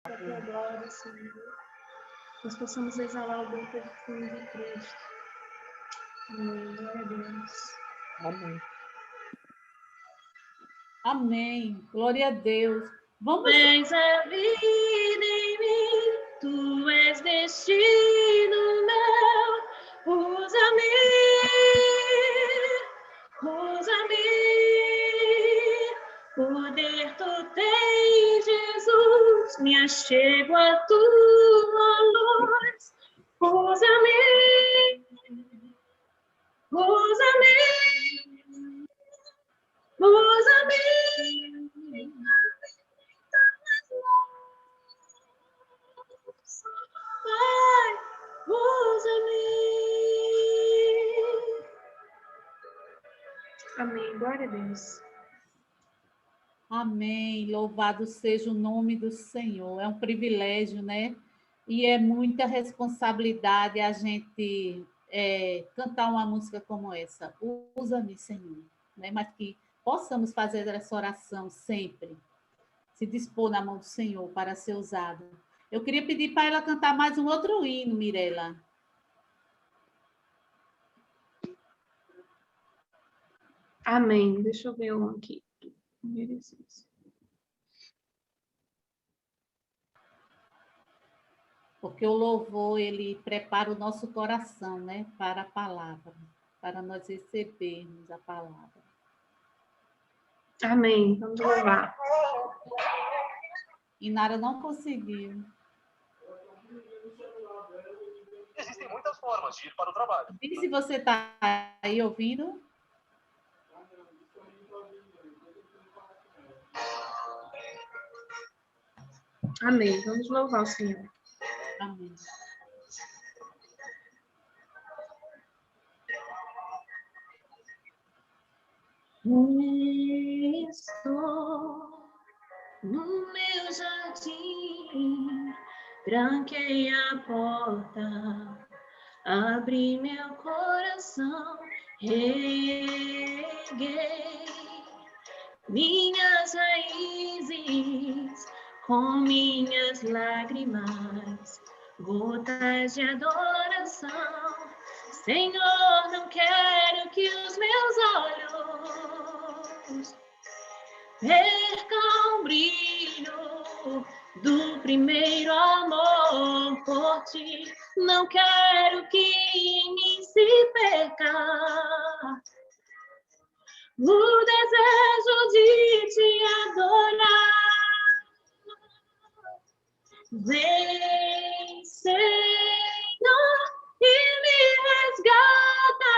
para a tua glória, Senhor. Nós possamos exalar o bom perfume de Cristo. Amém. Glória a Deus. Amém. Amém. Glória a Deus. Vamos. Tu és a vida em mim, tu és destino meu. Usa-me, poder tu tens, Jesus. Me achego a tua luz. Usa-me, Pai, usa-me. Amém. Glória a Deus. Amém. Louvado seja o nome do Senhor. É um privilégio, né? E é muita responsabilidade a gente cantar uma música como essa. Usa-me, Senhor. Né? Mas que possamos fazer essa oração sempre. Se dispor na mão do Senhor para ser usado. Eu queria pedir para ela cantar mais um outro hino, Mirela. Amém. Deixa eu ver um aqui. Porque o louvor, ele prepara o nosso coração, né, para a palavra, para nós recebermos a palavra. Amém. Vamos louvar. Inara não conseguiu. Existem muitas formas de ir para o trabalho. Diz se você está aí ouvindo. Amém. Vamos louvar o Senhor. Amém. Estou no meu jardim, tranquei a porta, abri meu coração, reguei minhas raízes com minhas lágrimas, gotas de adoração. Senhor, não quero que os meus olhos percam o brilho do primeiro amor por ti. Não quero que em mim se perca o desejo de te adorar. Vem, Senhor, e me resgata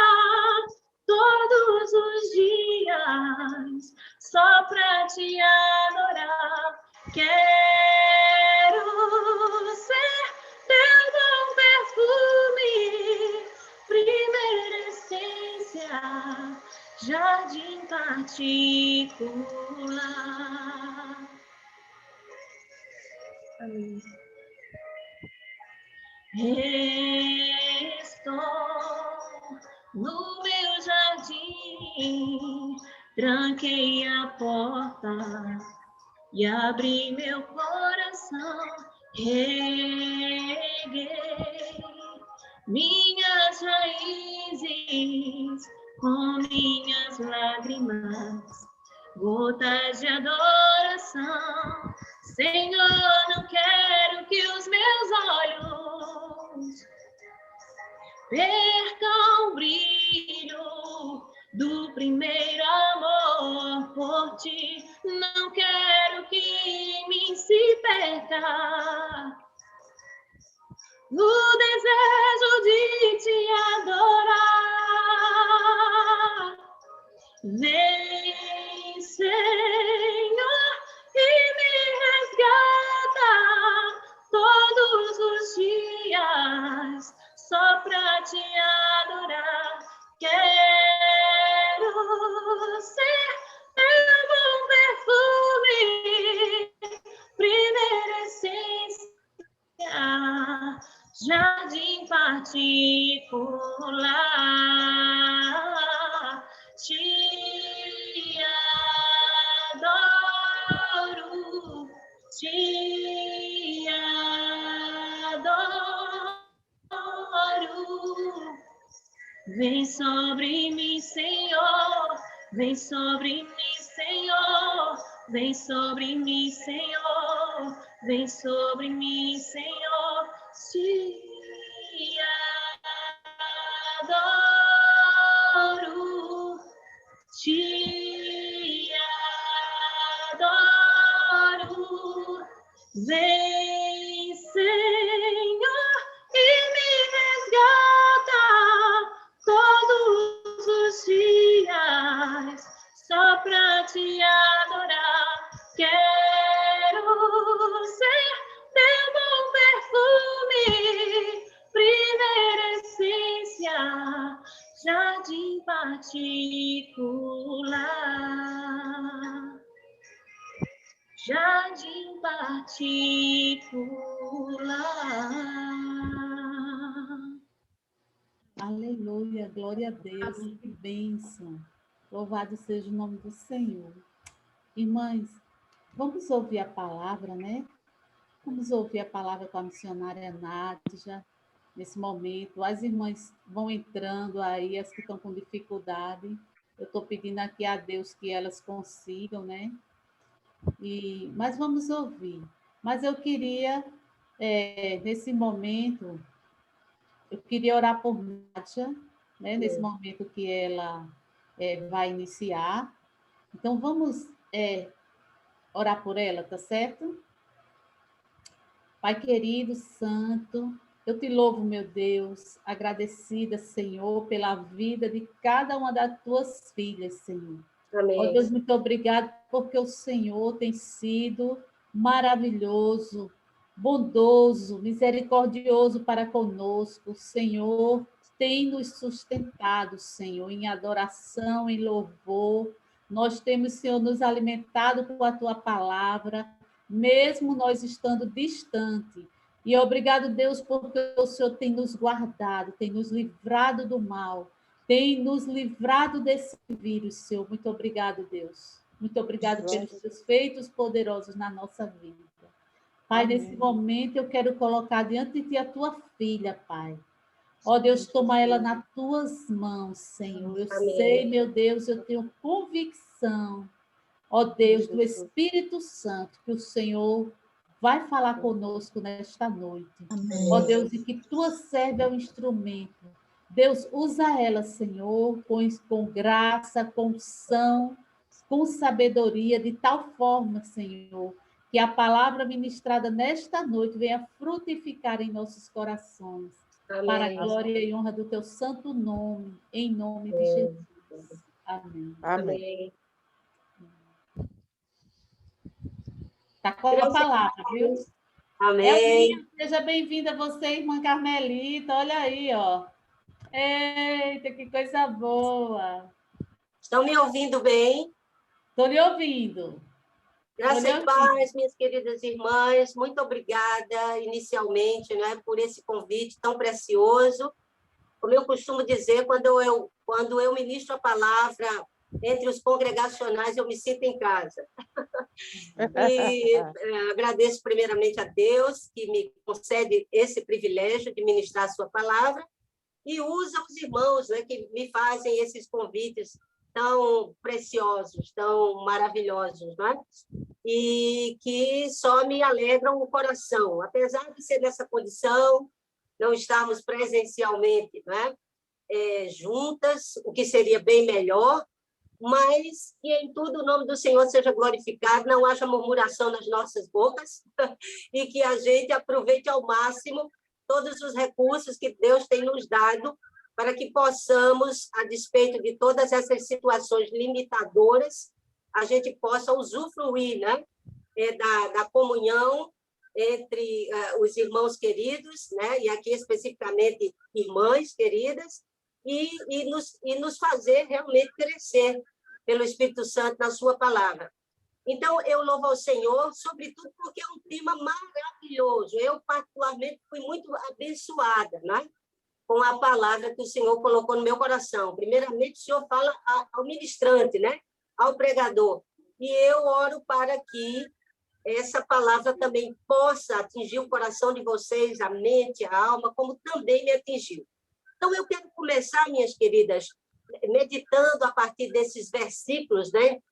todos os dias, só pra te adorar. Quero ser teu bom perfume, primeira essência, jardim particular. Amém. Estou no meu jardim, tranquei a porta e abri meu coração, reguei minhas raízes com minhas lágrimas, gotas de adoração. Senhor, não quero que os meus olhos percam o brilho do primeiro amor por ti. Não quero que em mim se perca o desejo de te adorar. Vem, Senhor, e me resgata todos os dias, só pra te adorar. Quero ser teu bom perfume, primeira essência, jardim particular. Te adoro, te Vem sobre mim, Senhor. Vem sobre mim, Senhor. Vem sobre mim, Senhor. Vem sobre mim, Senhor. Te adoro. Te adoro. Vem, Senhor, e me resgata todos os dias, só para te adorar. Quero ser teu bom perfume, primeira essência, jardim particular. Jardim particular. Aleluia, glória a Deus, que bênção. Louvado seja o nome do Senhor. Irmãs, vamos ouvir a palavra, né? Vamos ouvir a palavra com a missionária Nádia, nesse momento. As irmãs vão entrando aí, as que estão com dificuldade. Eu estou pedindo aqui a Deus que elas consigam, né? Mas vamos ouvir. Mas eu queria, nesse momento, eu queria orar por Nádia, né? Nesse momento que ela vai iniciar. Então, vamos orar por ela, tá certo? Pai querido, santo, eu te louvo, meu Deus, agradecida, Senhor, pela vida de cada uma das tuas filhas, Senhor. Amém. Ó Deus, muito obrigado, porque o Senhor tem sido maravilhoso, bondoso, misericordioso para conosco. O Senhor tem nos sustentado, Senhor, em adoração, em louvor. Nós temos, Senhor, nos alimentado com a tua palavra, mesmo nós estando distante. E obrigado, Deus, porque o Senhor tem nos guardado, tem nos livrado do mal, tem nos livrado desse vírus, Senhor. Muito obrigado, Deus. Muito obrigado pelos seus feitos poderosos na nossa vida. Pai, Amém. nesse momento eu quero colocar diante de ti a tua filha, Pai. Ó Deus, toma ela nas tuas mãos, Senhor. Eu Amém. sei, meu Deus, eu tenho convicção, ó Deus, do Espírito Santo, que o Senhor vai falar conosco nesta noite. Amém. Ó Deus, e que tua serva é o instrumento. Deus, usa ela, Senhor, com graça, com unção, com sabedoria, de tal forma, Senhor, que a palavra ministrada nesta noite venha frutificar em nossos corações, Amém. para a glória e honra do teu santo nome, em nome de Jesus. Amém. Amém. Está com a palavra, viu? Amém. Elminha, seja bem-vinda você, irmã Carmelita. Olha aí, ó. Eita, que coisa boa. Estão me ouvindo bem? Estou lhe ouvindo. Graça e paz, minhas queridas irmãs. Muito obrigada, inicialmente, né, por esse convite tão precioso. Como eu costumo dizer, quando eu ministro a palavra entre os congregacionais, eu me sinto em casa. E agradeço primeiramente a Deus, que me concede esse privilégio de ministrar a sua palavra, e usa os irmãos, né, que me fazem esses convites tão preciosos, tão maravilhosos, né? E que só me alegram o coração. Apesar de ser nessa condição, não estarmos presencialmente, né, juntas, o que seria bem melhor, mas que em tudo o nome do Senhor seja glorificado, não haja murmuração nas nossas bocas, e que a gente aproveite ao máximo todos os recursos que Deus tem nos dado para que possamos, a despeito de todas essas situações limitadoras, a gente possa usufruir, né, da comunhão entre os irmãos queridos, né, e aqui especificamente irmãs queridas, e nos fazer realmente crescer pelo Espírito Santo na sua palavra. Então, eu louvo ao Senhor, sobretudo porque é um tema maravilhoso. Eu, particularmente, fui muito abençoada, né, com a palavra que o Senhor colocou no meu coração. Primeiramente, o Senhor fala ao ministrante, né, ao pregador. E eu oro para que essa palavra também possa atingir o coração de vocês, a mente, a alma, como também me atingiu. Então, eu quero começar, minhas queridas, meditando a partir desses versículos, né,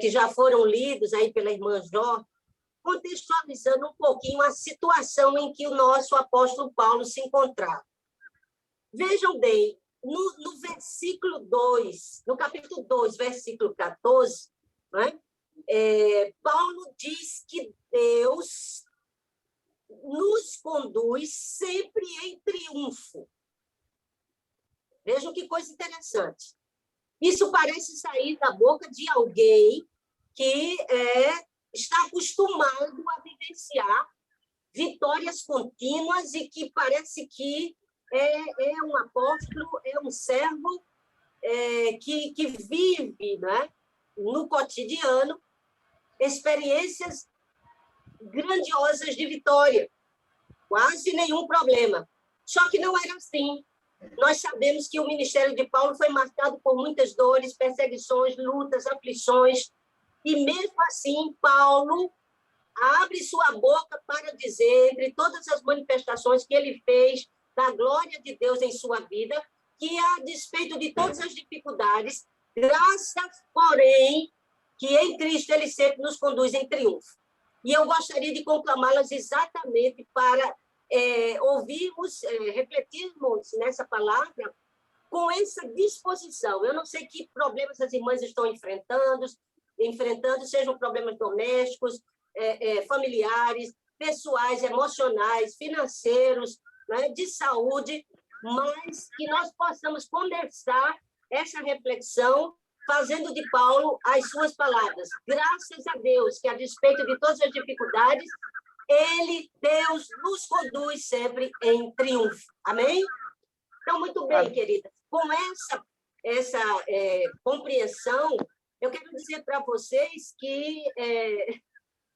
que já foram lidos aí pela irmã Jó, contextualizando um pouquinho a situação em que o nosso apóstolo Paulo se encontrava. Vejam bem, no versículo 2, no capítulo 2, versículo 14, né, Paulo diz que Deus nos conduz sempre em triunfo. Vejam que coisa interessante. Isso parece sair da boca de alguém que está acostumado a vivenciar vitórias contínuas e que parece que é um apóstolo, é um servo que vive, né, no cotidiano experiências grandiosas de vitória, quase nenhum problema. Só que não era assim. Nós sabemos que o ministério de Paulo foi marcado por muitas dores, perseguições, lutas, aflições, e mesmo assim, Paulo abre sua boca para dizer, entre todas as manifestações que ele fez da glória de Deus em sua vida, que a despeito de todas as dificuldades, graças, porém, que em Cristo ele sempre nos conduz em triunfo. E eu gostaria de conclamá-las exatamente para ouvirmos, refletirmos nessa palavra com essa disposição. Eu não sei que problemas as irmãs estão enfrentando, sejam problemas domésticos, familiares, pessoais, emocionais, financeiros, né, de saúde, mas que nós possamos começar essa reflexão fazendo de Paulo as suas palavras. Graças a Deus, que a despeito de todas as dificuldades, Deus, nos conduz sempre em triunfo. Amém? Então, muito bem, queridas. Com essa compreensão, eu quero dizer para vocês que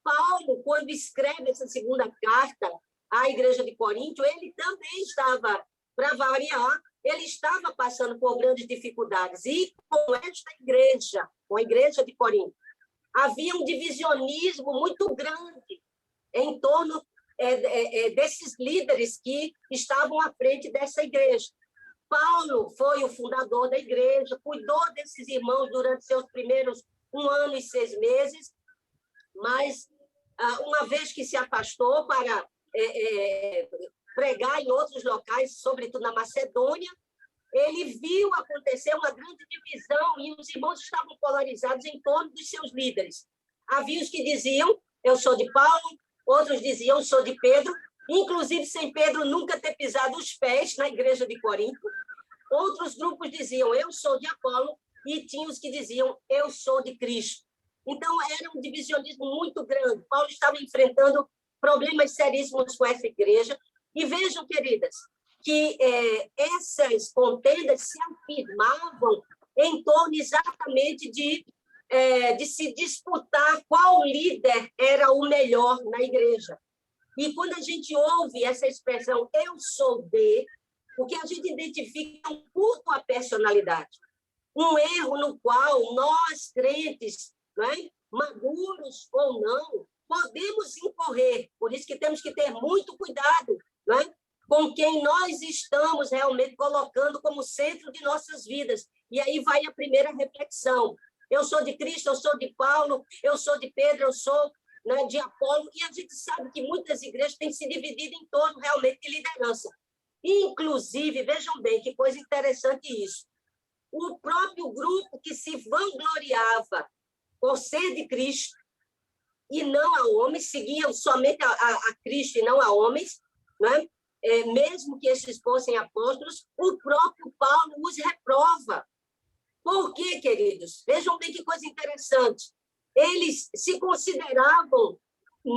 Paulo, quando escreve essa segunda carta à igreja de Corinto, ele também estava, para variar, ele estava passando por grandes dificuldades. E com esta igreja, com a igreja de Corinto, havia um divisionismo muito grande em torno desses líderes que estavam à frente dessa igreja. Paulo foi o fundador da igreja, cuidou desses irmãos durante seus primeiros 1 ano e 6 meses, mas, uma vez que se afastou para pregar em outros locais, sobretudo na Macedônia, ele viu acontecer uma grande divisão e os irmãos estavam polarizados em torno dos seus líderes. Havia os que diziam, eu sou de Paulo, outros diziam, eu sou de Pedro, inclusive sem Pedro nunca ter pisado os pés na igreja de Corinto. Outros grupos diziam, eu sou de Apolo, e tinha os que diziam, eu sou de Cristo. Então, era um divisionismo muito grande. Paulo estava enfrentando problemas seríssimos com essa igreja. E vejam, queridas, que essas contendas se afirmavam em torno exatamente de se disputar qual líder era o melhor na igreja. E quando a gente ouve essa expressão, eu sou de, o que a gente identifica é um culto à personalidade. Um erro no qual nós, crentes, né, maduros ou não, podemos incorrer. Por isso que temos que ter muito cuidado, né, com quem nós estamos realmente colocando como centro de nossas vidas. E aí vai a primeira reflexão. Eu sou de Cristo, eu sou de Paulo, eu sou de Pedro, eu sou, né, de Apolo. E a gente sabe que muitas igrejas têm se dividido em torno realmente de liderança. Inclusive, vejam bem, que coisa interessante isso. O próprio grupo que se vangloriava por ser de Cristo e não a homens, seguiam somente a Cristo e não a homens, né? Mesmo que esses fossem apóstolos, o próprio Paulo os reprova. Por quê, queridos? Vejam bem que coisa interessante. Eles se consideravam,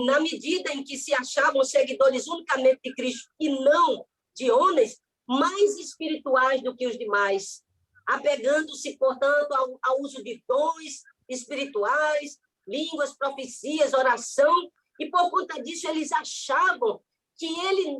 na medida em que se achavam seguidores unicamente de Cristo e não de homens, mais espirituais do que os demais, apegando-se, portanto, ao uso de dons espirituais, línguas, profecias, oração, e por conta disso eles achavam que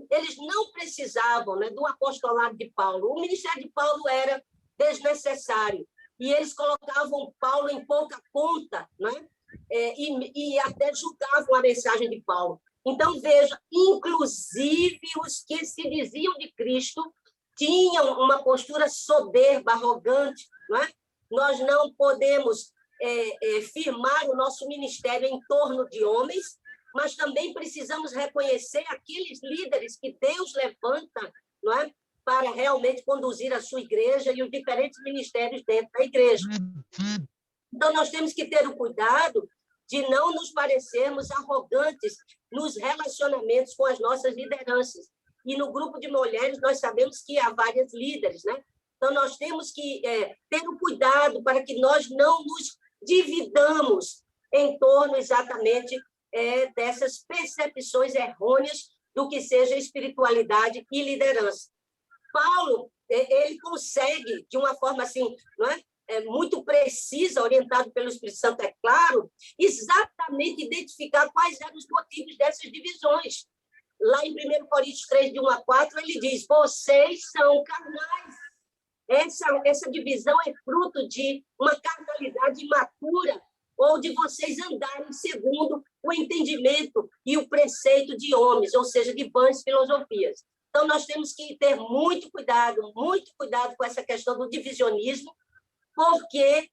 eles não precisavam, né, do apostolado de Paulo. O ministério de Paulo era desnecessário, e eles colocavam Paulo em pouca conta, né, e até julgavam a mensagem de Paulo. Então, veja, inclusive os que se diziam de Cristo tinham uma postura soberba, arrogante, não é? Nós não podemos firmar o nosso ministério em torno de homens, mas também precisamos reconhecer aqueles líderes que Deus levanta, não é? Para realmente conduzir a sua igreja e os diferentes ministérios dentro da igreja. Então, nós temos que ter o cuidado de não nos parecermos arrogantes nos relacionamentos com as nossas lideranças. E no grupo de mulheres, nós sabemos que há várias líderes, né? Então, nós temos que ter o cuidado para que nós não nos dividamos em torno exatamente dessas percepções errôneas do que seja espiritualidade e liderança. Paulo, ele consegue, de uma forma assim, não é? Muito precisa, orientado pelo Espírito Santo, é claro, exatamente identificar quais eram os motivos dessas divisões. Lá em 1 Coríntios 3, de 1 a 4, ele diz, vocês são carnais. Essa divisão é fruto de uma carnalidade imatura ou de vocês andarem segundo o entendimento e o preceito de homens, ou seja, de vãs filosofias. Então, nós temos que ter muito cuidado com essa questão do divisionismo, porque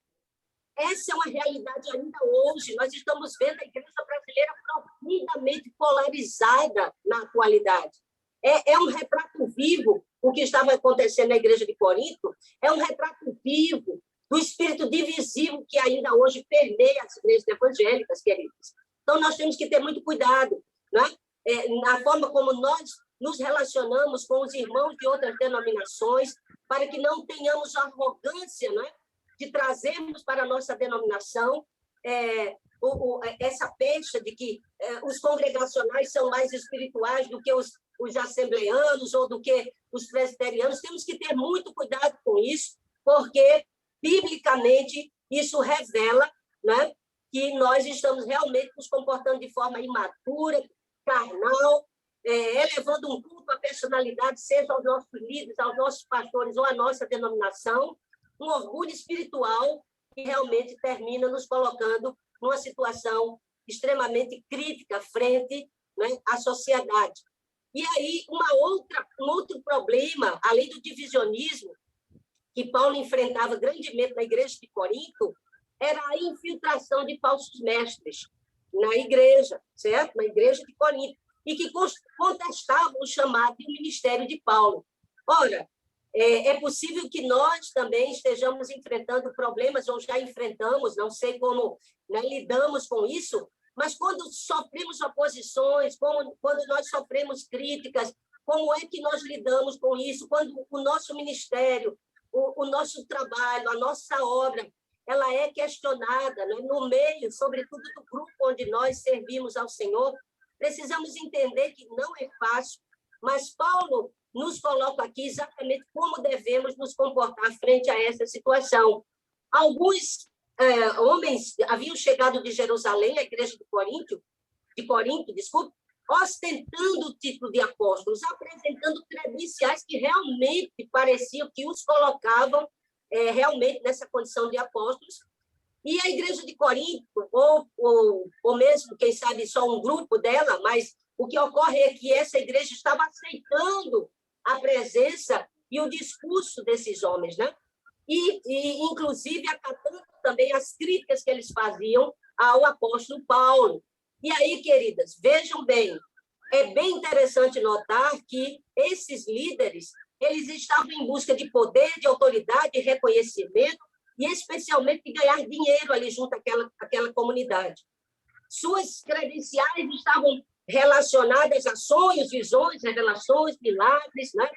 essa é uma realidade ainda hoje. Nós estamos vendo a igreja brasileira profundamente polarizada na atualidade. É um retrato vivo o que estava acontecendo na igreja de Corinto, é um retrato vivo do espírito divisivo que ainda hoje permeia as igrejas evangélicas, queridos. Então, nós temos que ter muito cuidado, né? Na forma como nós nos relacionamos com os irmãos de outras denominações, para que não tenhamos arrogância, né, de trazermos para a nossa denominação essa pecha de que os congregacionais são mais espirituais do que os assembleanos ou do que os presbiterianos. Temos que ter muito cuidado com isso, porque, biblicamente, isso revela, né, que nós estamos realmente nos comportando de forma imatura, carnal, elevando um culto à personalidade, seja aos nossos líderes, aos nossos pastores ou à nossa denominação, um orgulho espiritual que realmente termina nos colocando numa situação extremamente crítica frente, né, à sociedade. E aí, um outro problema, além do divisionismo, que Paulo enfrentava grandemente na igreja de Corinto, era a infiltração de falsos mestres na igreja, certo? Na igreja de Corinto, e que contestavam o chamado e o ministério de Paulo. Ora, é possível que nós também estejamos enfrentando problemas, ou já enfrentamos, não sei como, né, lidamos com isso, mas quando sofremos oposições, quando nós sofremos críticas, como é que nós lidamos com isso? Quando o nosso ministério, o nosso trabalho, a nossa obra, ela é questionada, né, no meio, sobretudo do grupo onde nós servimos ao Senhor, precisamos entender que não é fácil, mas Paulo nos coloca aqui exatamente como devemos nos comportar frente a essa situação. Alguns homens haviam chegado de Jerusalém, à igreja de Corinto, ostentando o título de apóstolos, apresentando credenciais que realmente pareciam que os colocavam realmente nessa condição de apóstolos. E a igreja de Corinto, ou mesmo, quem sabe, só um grupo dela, mas o que ocorre é que essa igreja estava aceitando a presença e o discurso desses homens, né? E inclusive, acatando também as críticas que eles faziam ao apóstolo Paulo. E aí, queridas, vejam bem, é bem interessante notar que esses líderes, eles estavam em busca de poder, de autoridade, de reconhecimento, e especialmente de ganhar dinheiro ali junto àquela comunidade. Suas credenciais estavam relacionadas a sonhos, visões, revelações, milagres, né?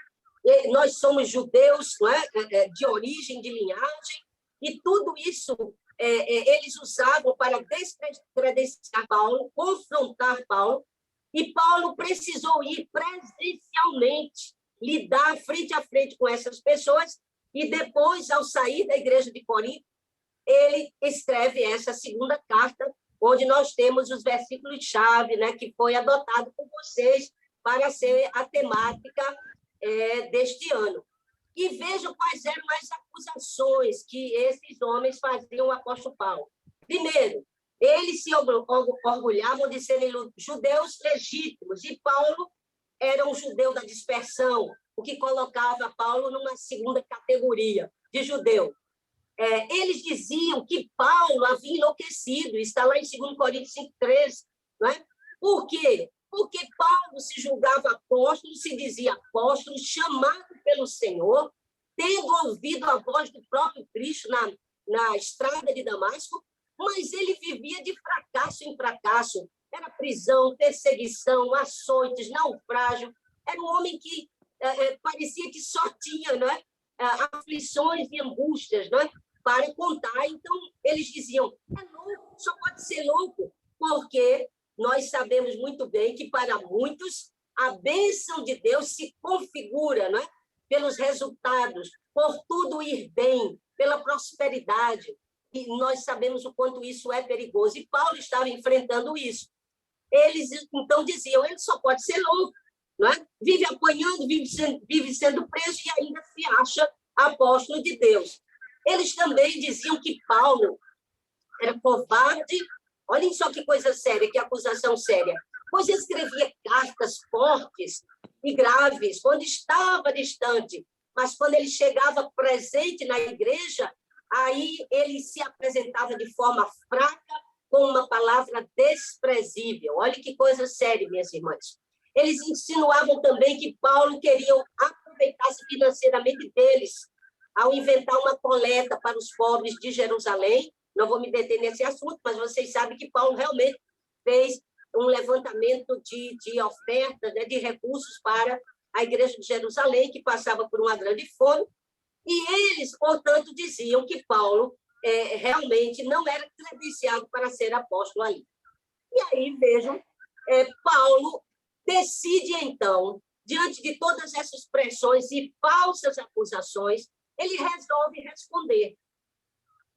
E nós somos judeus, não é? De origem, de linhagem, e tudo isso eles usavam para descredenciar Paulo, confrontar Paulo, e Paulo precisou ir presencialmente, lidar frente a frente com essas pessoas, e depois, ao sair da igreja de Corinto, ele escreve essa segunda carta, onde nós temos os versículos-chave, né, que foi adotado por vocês para ser a temática deste ano. E vejam quais eram as acusações que esses homens faziam ao apóstolo Paulo. Primeiro, eles se orgulhavam de serem judeus legítimos, e Paulo era um judeu da dispersão, o que colocava Paulo numa segunda categoria de judeu. Eles diziam que Paulo havia enlouquecido, está lá em 2 Coríntios 5,13, não é? Por quê? Porque Paulo se julgava apóstolo, se dizia apóstolo, chamado pelo Senhor, tendo ouvido a voz do próprio Cristo na estrada de Damasco, mas ele vivia de fracasso em fracasso. Era prisão, perseguição, açoites, naufrágio. Era um homem que parecia que só tinha, não é? Aflições e angústias, não é? Para contar. Então, eles diziam, é louco, só pode ser louco, porque nós sabemos muito bem que, para muitos, a bênção de Deus se configura, não é? Pelos resultados, por tudo ir bem, pela prosperidade. E nós sabemos o quanto isso é perigoso. E Paulo estava enfrentando isso. Eles, então, diziam, ele só pode ser louco, não é? Vive apanhando, vive sendo preso e ainda se acha apóstolo de Deus. Eles também diziam que Paulo era covarde. Olhem só que coisa séria, que acusação séria. Pois escrevia cartas fortes e graves quando estava distante, mas quando ele chegava presente na igreja, aí ele se apresentava de forma fraca, com uma palavra desprezível. Olha que coisa séria, minhas irmãs. Eles insinuavam também que Paulo queria aproveitar-se financeiramente deles, ao inventar uma coleta para os pobres de Jerusalém. Não vou me deter nesse assunto, mas vocês sabem que Paulo realmente fez um levantamento de ofertas, né, de recursos para a igreja de Jerusalém, que passava por uma grande fome. E eles, portanto, diziam que Paulo realmente não era credenciado para ser apóstolo ali. E aí, vejam, Paulo decide, então, diante de todas essas pressões e falsas acusações, ele resolve responder.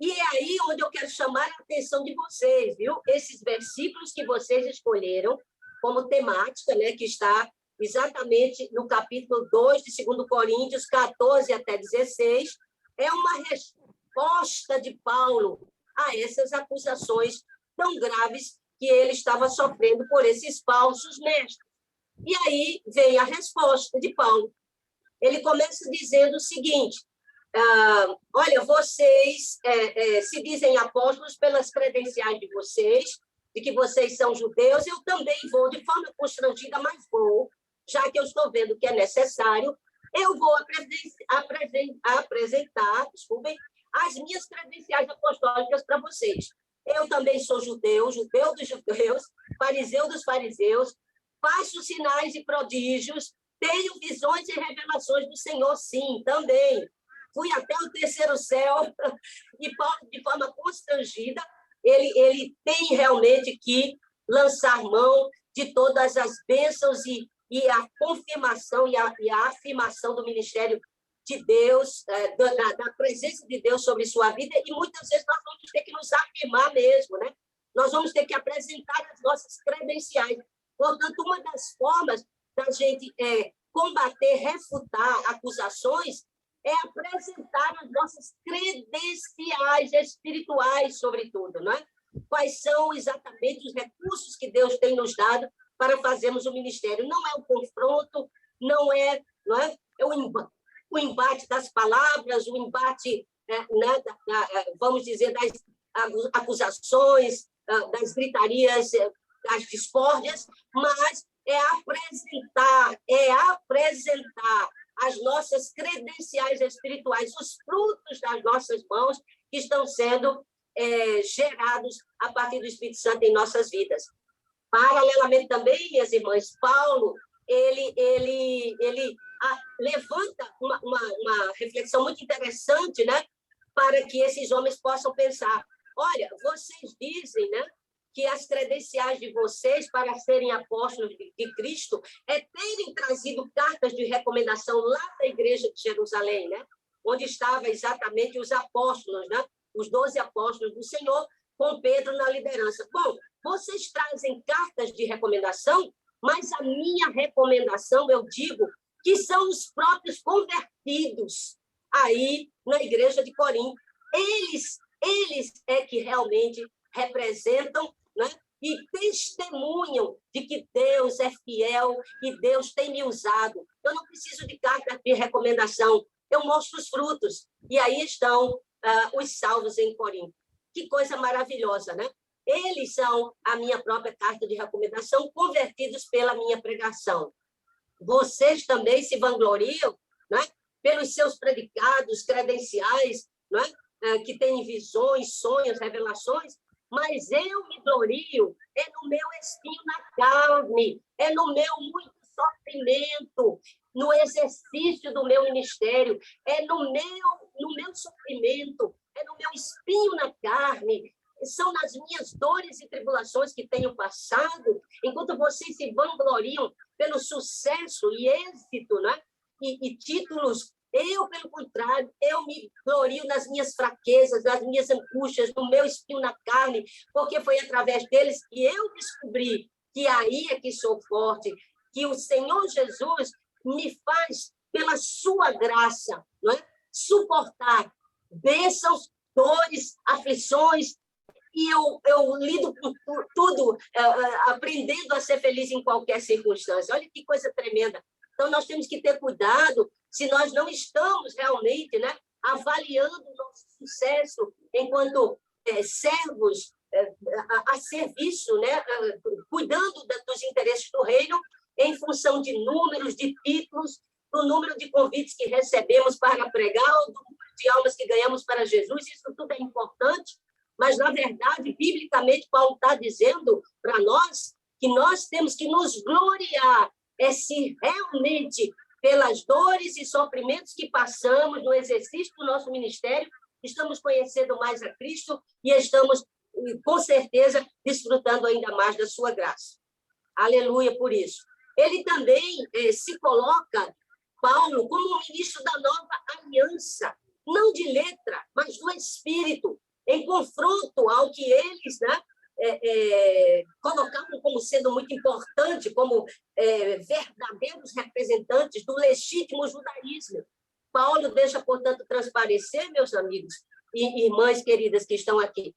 E é aí onde eu quero chamar a atenção de vocês, viu? Esses versículos que vocês escolheram como temática, né, que está exatamente no capítulo 2 de 2 Coríntios, 14 até 16, é uma resposta de Paulo a essas acusações tão graves que ele estava sofrendo por esses falsos mestres. E aí vem a resposta de Paulo. Ele começa dizendo o seguinte: olha, vocês se dizem apóstolos pelas credenciais de vocês, de que vocês são judeus. Eu também vou, de forma constrangida, mas vou, já que eu estou vendo que é necessário, eu vou apresentar, desculpem, as minhas credenciais apostólicas para vocês. Eu também sou judeu, judeu dos judeus, fariseu dos fariseus, faço sinais e prodígios, tenho visões e revelações do Senhor, sim, também. Fui até o terceiro céu, e Paulo, de forma constrangida, ele tem realmente que lançar mão de todas as bênçãos e a confirmação e a afirmação do ministério de Deus, da presença de Deus sobre sua vida, e muitas vezes nós vamos ter que nos afirmar mesmo, né? Nós vamos ter que apresentar as nossas credenciais. Portanto, uma das formas da gente combater, refutar acusações, é apresentar as nossas credenciais espirituais, sobretudo, não é? Quais são exatamente os recursos que Deus tem nos dado para fazermos o ministério. Não é o confronto, não é o embate das palavras, o embate, vamos dizer, das acusações, das gritarias, das discórdias, mas é apresentar as nossas credenciais espirituais, os frutos das nossas mãos que estão sendo gerados a partir do Espírito Santo em nossas vidas. Paralelamente também, minhas irmãs, Paulo, ele levanta uma reflexão muito interessante, né, para que esses homens possam pensar. Olha, vocês dizem, né, que as credenciais de vocês para serem apóstolos de Cristo é terem trazido cartas de recomendação lá da igreja de Jerusalém, né? Onde estavam exatamente os apóstolos, né? Os 12 apóstolos do Senhor, com Pedro na liderança. Bom, vocês trazem cartas de recomendação, mas a minha recomendação, eu digo, que são os próprios convertidos aí na igreja de Corinto. Eles é que realmente representam, né, e testemunham de que Deus é fiel e Deus tem me usado. Eu não preciso de carta de recomendação, eu mostro os frutos. E aí estão os salvos em Corinto. Que coisa maravilhosa, né? Eles são a minha própria carta de recomendação, convertidos pela minha pregação. Vocês também se vangloriam, né? Pelos seus predicados, credenciais, né? Que têm visões, sonhos, revelações, mas eu me glorio no meu espinho na carne, no meu muito sofrimento, no exercício do meu ministério, no meu sofrimento, no meu espinho na carne, são nas minhas dores e tribulações que tenho passado, enquanto vocês se vangloriam pelo sucesso e êxito, né? E títulos. Eu, pelo contrário, eu me glorio nas minhas fraquezas, nas minhas angústias, no meu espinho na carne, porque foi através deles que eu descobri que aí é que sou forte, que o Senhor Jesus me faz, pela sua graça, não é? Suportar bênçãos, dores, aflições, e eu lido com tudo, aprendendo a ser feliz em qualquer circunstância. Olha que coisa tremenda. Então, nós temos que ter cuidado se nós não estamos realmente, né, avaliando o nosso sucesso enquanto servos a serviço, né, cuidando dos interesses do reino em função de números, de títulos, do número de convites que recebemos para pregar, ou do número de almas que ganhamos para Jesus. Isso tudo é importante, mas, na verdade, biblicamente, Paulo está dizendo para nós que nós temos que nos gloriar se realmente, pelas dores e sofrimentos que passamos no exercício do nosso ministério, estamos conhecendo mais a Cristo e estamos, com certeza, desfrutando ainda mais da sua graça. Aleluia por isso. Ele também se coloca, Paulo, como um ministro da nova aliança, não de letra, mas do Espírito, em confronto ao que eles, né, colocavam como sendo muito importante, como verdadeiros representantes do legítimo judaísmo. Paulo deixa, portanto, transparecer, meus amigos e irmãs queridas que estão aqui,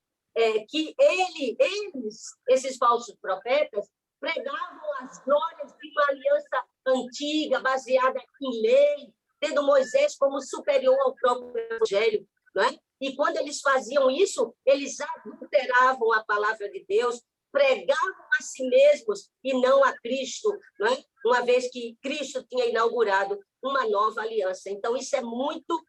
que eles, esses falsos profetas, pregavam as glórias de uma aliança antiga, baseada em lei, tendo Moisés como superior ao próprio Evangelho, não é? E quando eles faziam isso, eles adulteravam a palavra de Deus, pregavam a si mesmos e não a Cristo, não é? Uma vez que Cristo tinha inaugurado uma nova aliança. Então, isso é muito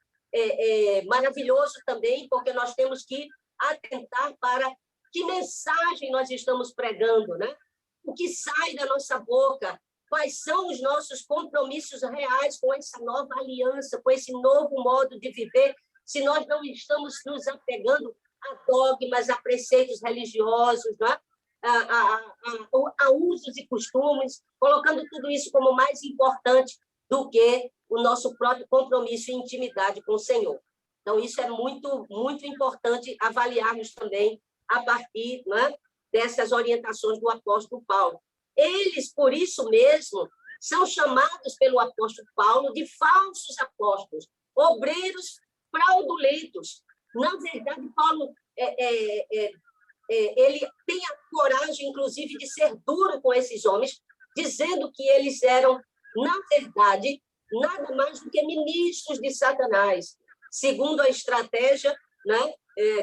maravilhoso também, porque nós temos que atentar para que mensagem nós estamos pregando, né? O que sai da nossa boca, quais são os nossos compromissos reais com essa nova aliança, com esse novo modo de viver, se nós não estamos nos apegando a dogmas, a preceitos religiosos, né? a usos e costumes, colocando tudo isso como mais importante do que o nosso próprio compromisso e intimidade com o Senhor. Então, isso é muito, muito importante avaliarmos também a partir, né, dessas orientações do apóstolo Paulo. Eles, por isso mesmo, são chamados pelo apóstolo Paulo de falsos apóstolos, obreiros fraudulentos. Na verdade, Paulo ele tem a coragem, inclusive, de ser duro com esses homens, dizendo que eles eram, na verdade, nada mais do que ministros de Satanás, segundo a estratégia, né,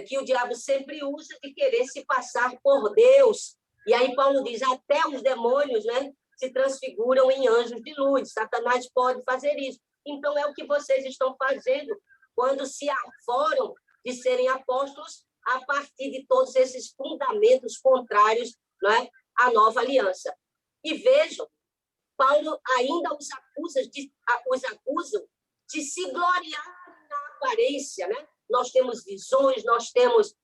que o diabo sempre usa de querer se passar por Deus. E aí Paulo diz, até os demônios, né, se transfiguram em anjos de luz. Satanás pode fazer isso. Então, é o que vocês estão fazendo quando se arvoram de serem apóstolos a partir de todos esses fundamentos contrários, não é, à nova aliança. E vejam, Paulo ainda os acusa de se gloriar na aparência, né? Nós temos visões, nós temos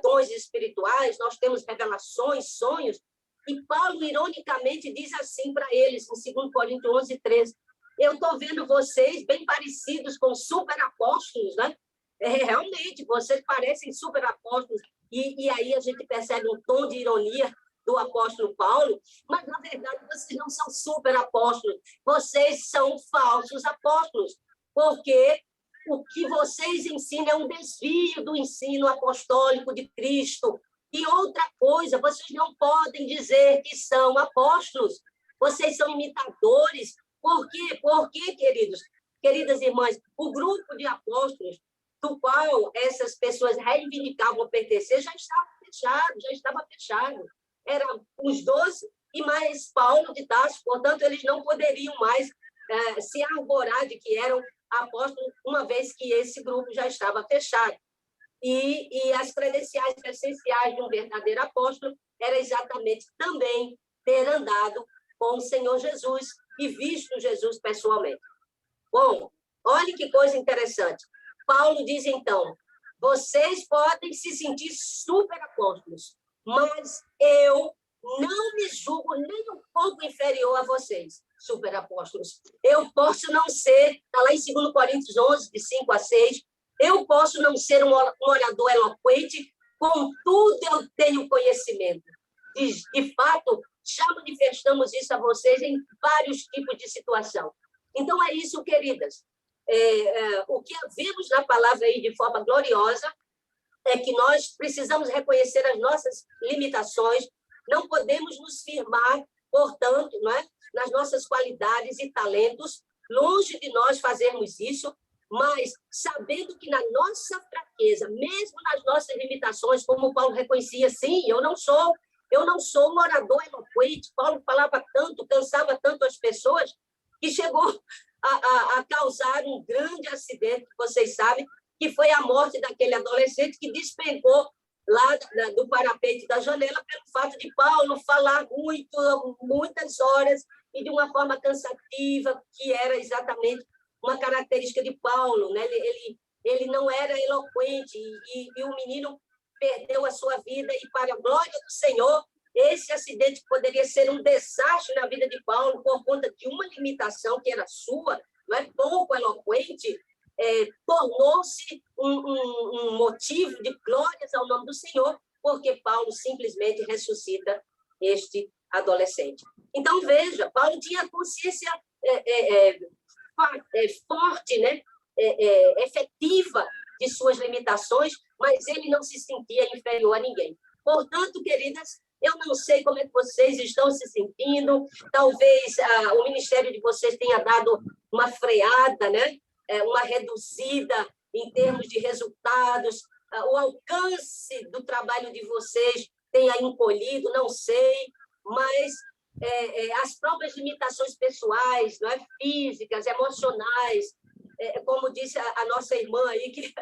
dons espirituais, nós temos revelações, sonhos, e Paulo, ironicamente, diz assim para eles, em 2 Coríntios 11:13, eu estou vendo vocês bem parecidos com superapóstolos, né? Realmente, vocês parecem superapóstolos, e aí a gente percebe um tom de ironia do apóstolo Paulo, mas, na verdade, vocês não são superapóstolos, vocês são falsos apóstolos, porque o que vocês ensinam é um desvio do ensino apostólico de Cristo, E outra coisa, vocês não podem dizer que são apóstolos, vocês são imitadores. Por quê? Porque, queridas irmãs, o grupo de apóstolos do qual essas pessoas reivindicavam pertencer já estava fechado. Eram os 12 e mais Paulo de Tarso, portanto, eles não poderiam mais se arvorar de que eram apóstolos, uma vez que esse grupo já estava fechado. E as credenciais essenciais de um verdadeiro apóstolo era exatamente também ter andado com o Senhor Jesus e visto Jesus pessoalmente. Bom, olhe que coisa interessante. Paulo diz, então, vocês podem se sentir super apóstolos, mas eu não me julgo nem um pouco inferior a vocês, super apóstolos. Eu posso não ser, está lá em 2 Coríntios 11, de 5 a 6, eu posso não ser um orador eloquente, contudo eu tenho conhecimento. De fato, já manifestamos isso a vocês em vários tipos de situação. Então, é isso, queridas. O que vemos na palavra aí de forma gloriosa é que nós precisamos reconhecer as nossas limitações, não podemos nos firmar, portanto, não é, nas nossas qualidades e talentos, longe de nós fazermos isso, mas sabendo que na nossa fraqueza, mesmo nas nossas limitações, como Paulo reconhecia, sim, eu não sou um orador eloquente. Paulo falava tanto, cansava tanto as pessoas, que chegou a causar um grande acidente, vocês sabem, que foi a morte daquele adolescente que despencou lá do parapeito da janela pelo fato de Paulo falar muitas horas e de uma forma cansativa, que era exatamente uma característica de Paulo, né? Ele não era eloquente e o menino perdeu a sua vida, e para a glória do Senhor, esse acidente poderia ser um desastre na vida de Paulo por conta de uma limitação que era sua, não é, pouco eloquente, tornou-se um motivo de glórias ao nome do Senhor, porque Paulo simplesmente ressuscita este adolescente. Então, veja, Paulo tinha consciência forte, né? Efetiva de suas limitações, mas ele não se sentia inferior a ninguém. Portanto, queridas, eu não sei como é que vocês estão se sentindo, talvez o ministério de vocês tenha dado uma freada, né? Uma reduzida em termos de resultados, o alcance do trabalho de vocês tenha encolhido, não sei, mas as próprias limitações pessoais, não é? Físicas, emocionais, como disse a nossa irmã aí, que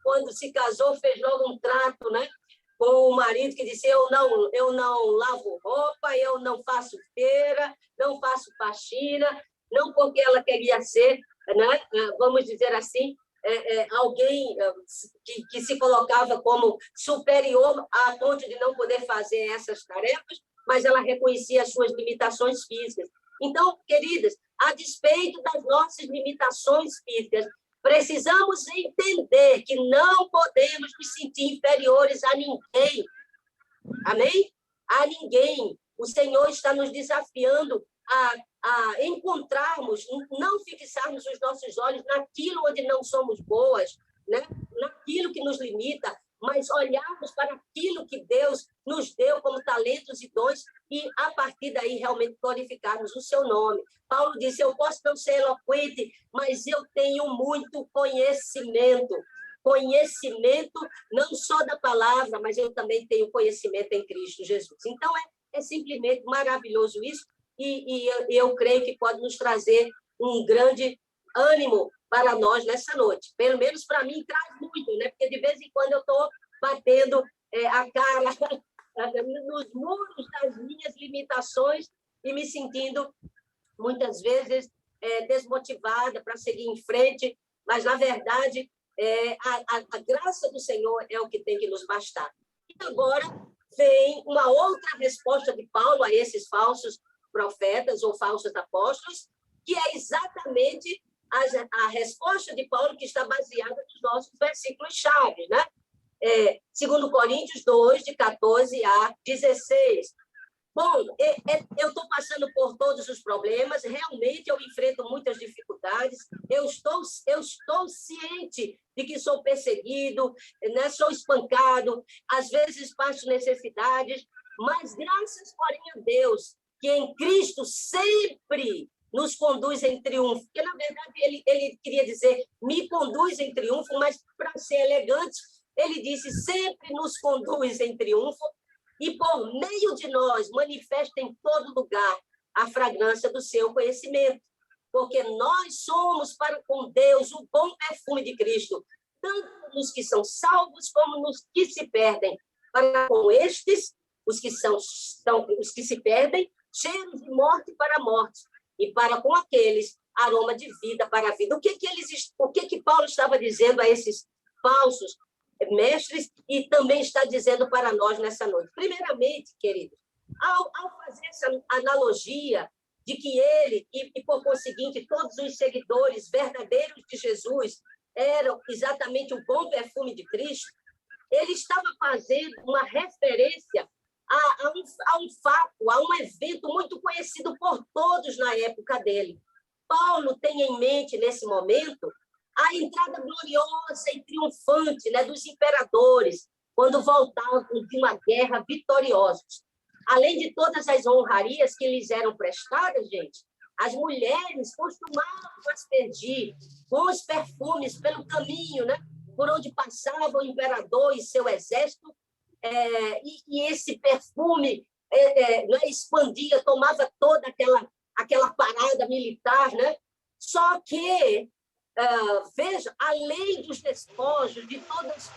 quando se casou fez logo um trato, né? Com o marido, que disse, eu não lavo roupa, eu não faço feira, não faço faxina, não porque ela queria ser, né? Vamos dizer assim, alguém que se colocava como superior a ponto de não poder fazer essas tarefas, mas ela reconhecia as suas limitações físicas. Então, queridas, a despeito das nossas limitações físicas, precisamos entender que não podemos nos sentir inferiores a ninguém. Amém? A ninguém. O Senhor está nos desafiando a encontrarmos, não fixarmos os nossos olhos naquilo onde não somos boas, né? Naquilo que nos limita, mas olharmos para aquilo que Deus nos deu como talentos e dons e, a partir daí, realmente glorificarmos o seu nome. Paulo disse, eu posso não ser eloquente, mas eu tenho muito conhecimento. Conhecimento não só da palavra, mas eu também tenho conhecimento em Cristo Jesus. Então, é simplesmente maravilhoso isso, e eu creio que pode nos trazer um grande ânimo para nós nessa noite. Pelo menos para mim traz muito, né? Porque de vez em quando eu estou batendo a cara nos muros das minhas limitações e me sentindo, muitas vezes, desmotivada para seguir em frente, mas, na verdade, a graça do Senhor é o que tem que nos bastar. E agora vem uma outra resposta de Paulo a esses falsos profetas ou falsos apóstolos, que é exatamente a resposta de Paulo, que está baseada nos nossos versículos-chave, né? 2 Coríntios 2, de 14 a 16. Bom, eu estou passando por todos os problemas, realmente eu enfrento muitas dificuldades, dificuldades, eu estou ciente de que sou perseguido, né? Sou espancado, às vezes passo necessidades, mas graças, porém, a Deus, que em Cristo sempre nos conduz em triunfo. Porque, na verdade, ele queria dizer, me conduz em triunfo, mas, para ser elegante, ele disse, sempre nos conduz em triunfo, e por meio de nós manifesta em todo lugar a fragrância do seu conhecimento, porque nós somos para com Deus o bom perfume de Cristo, tanto nos que são salvos como nos que se perdem. Para com estes, os que se perdem, cheiros de morte para a morte, e para com aqueles, aroma de vida para a vida. O que Paulo estava dizendo a esses falsos mestres e também está dizendo para nós nessa noite? Primeiramente, queridos, ao fazer essa analogia de que ele, e por conseguinte, todos os seguidores verdadeiros de Jesus eram exatamente o bom perfume de Cristo, ele estava fazendo uma referência a um fato, a um evento muito conhecido por todos na época dele. Paulo tem em mente, nesse momento, a entrada gloriosa e triunfante, né, dos imperadores, quando voltavam de uma guerra vitoriosos. Além de todas as honrarias que lhes eram prestadas, gente, as mulheres costumavam aspergir bons perfumes pelo caminho, né, por onde passava o imperador e seu exército, e esse perfume expandia, tomava toda aquela parada militar, né? Só que, veja, além dos despojos, de todas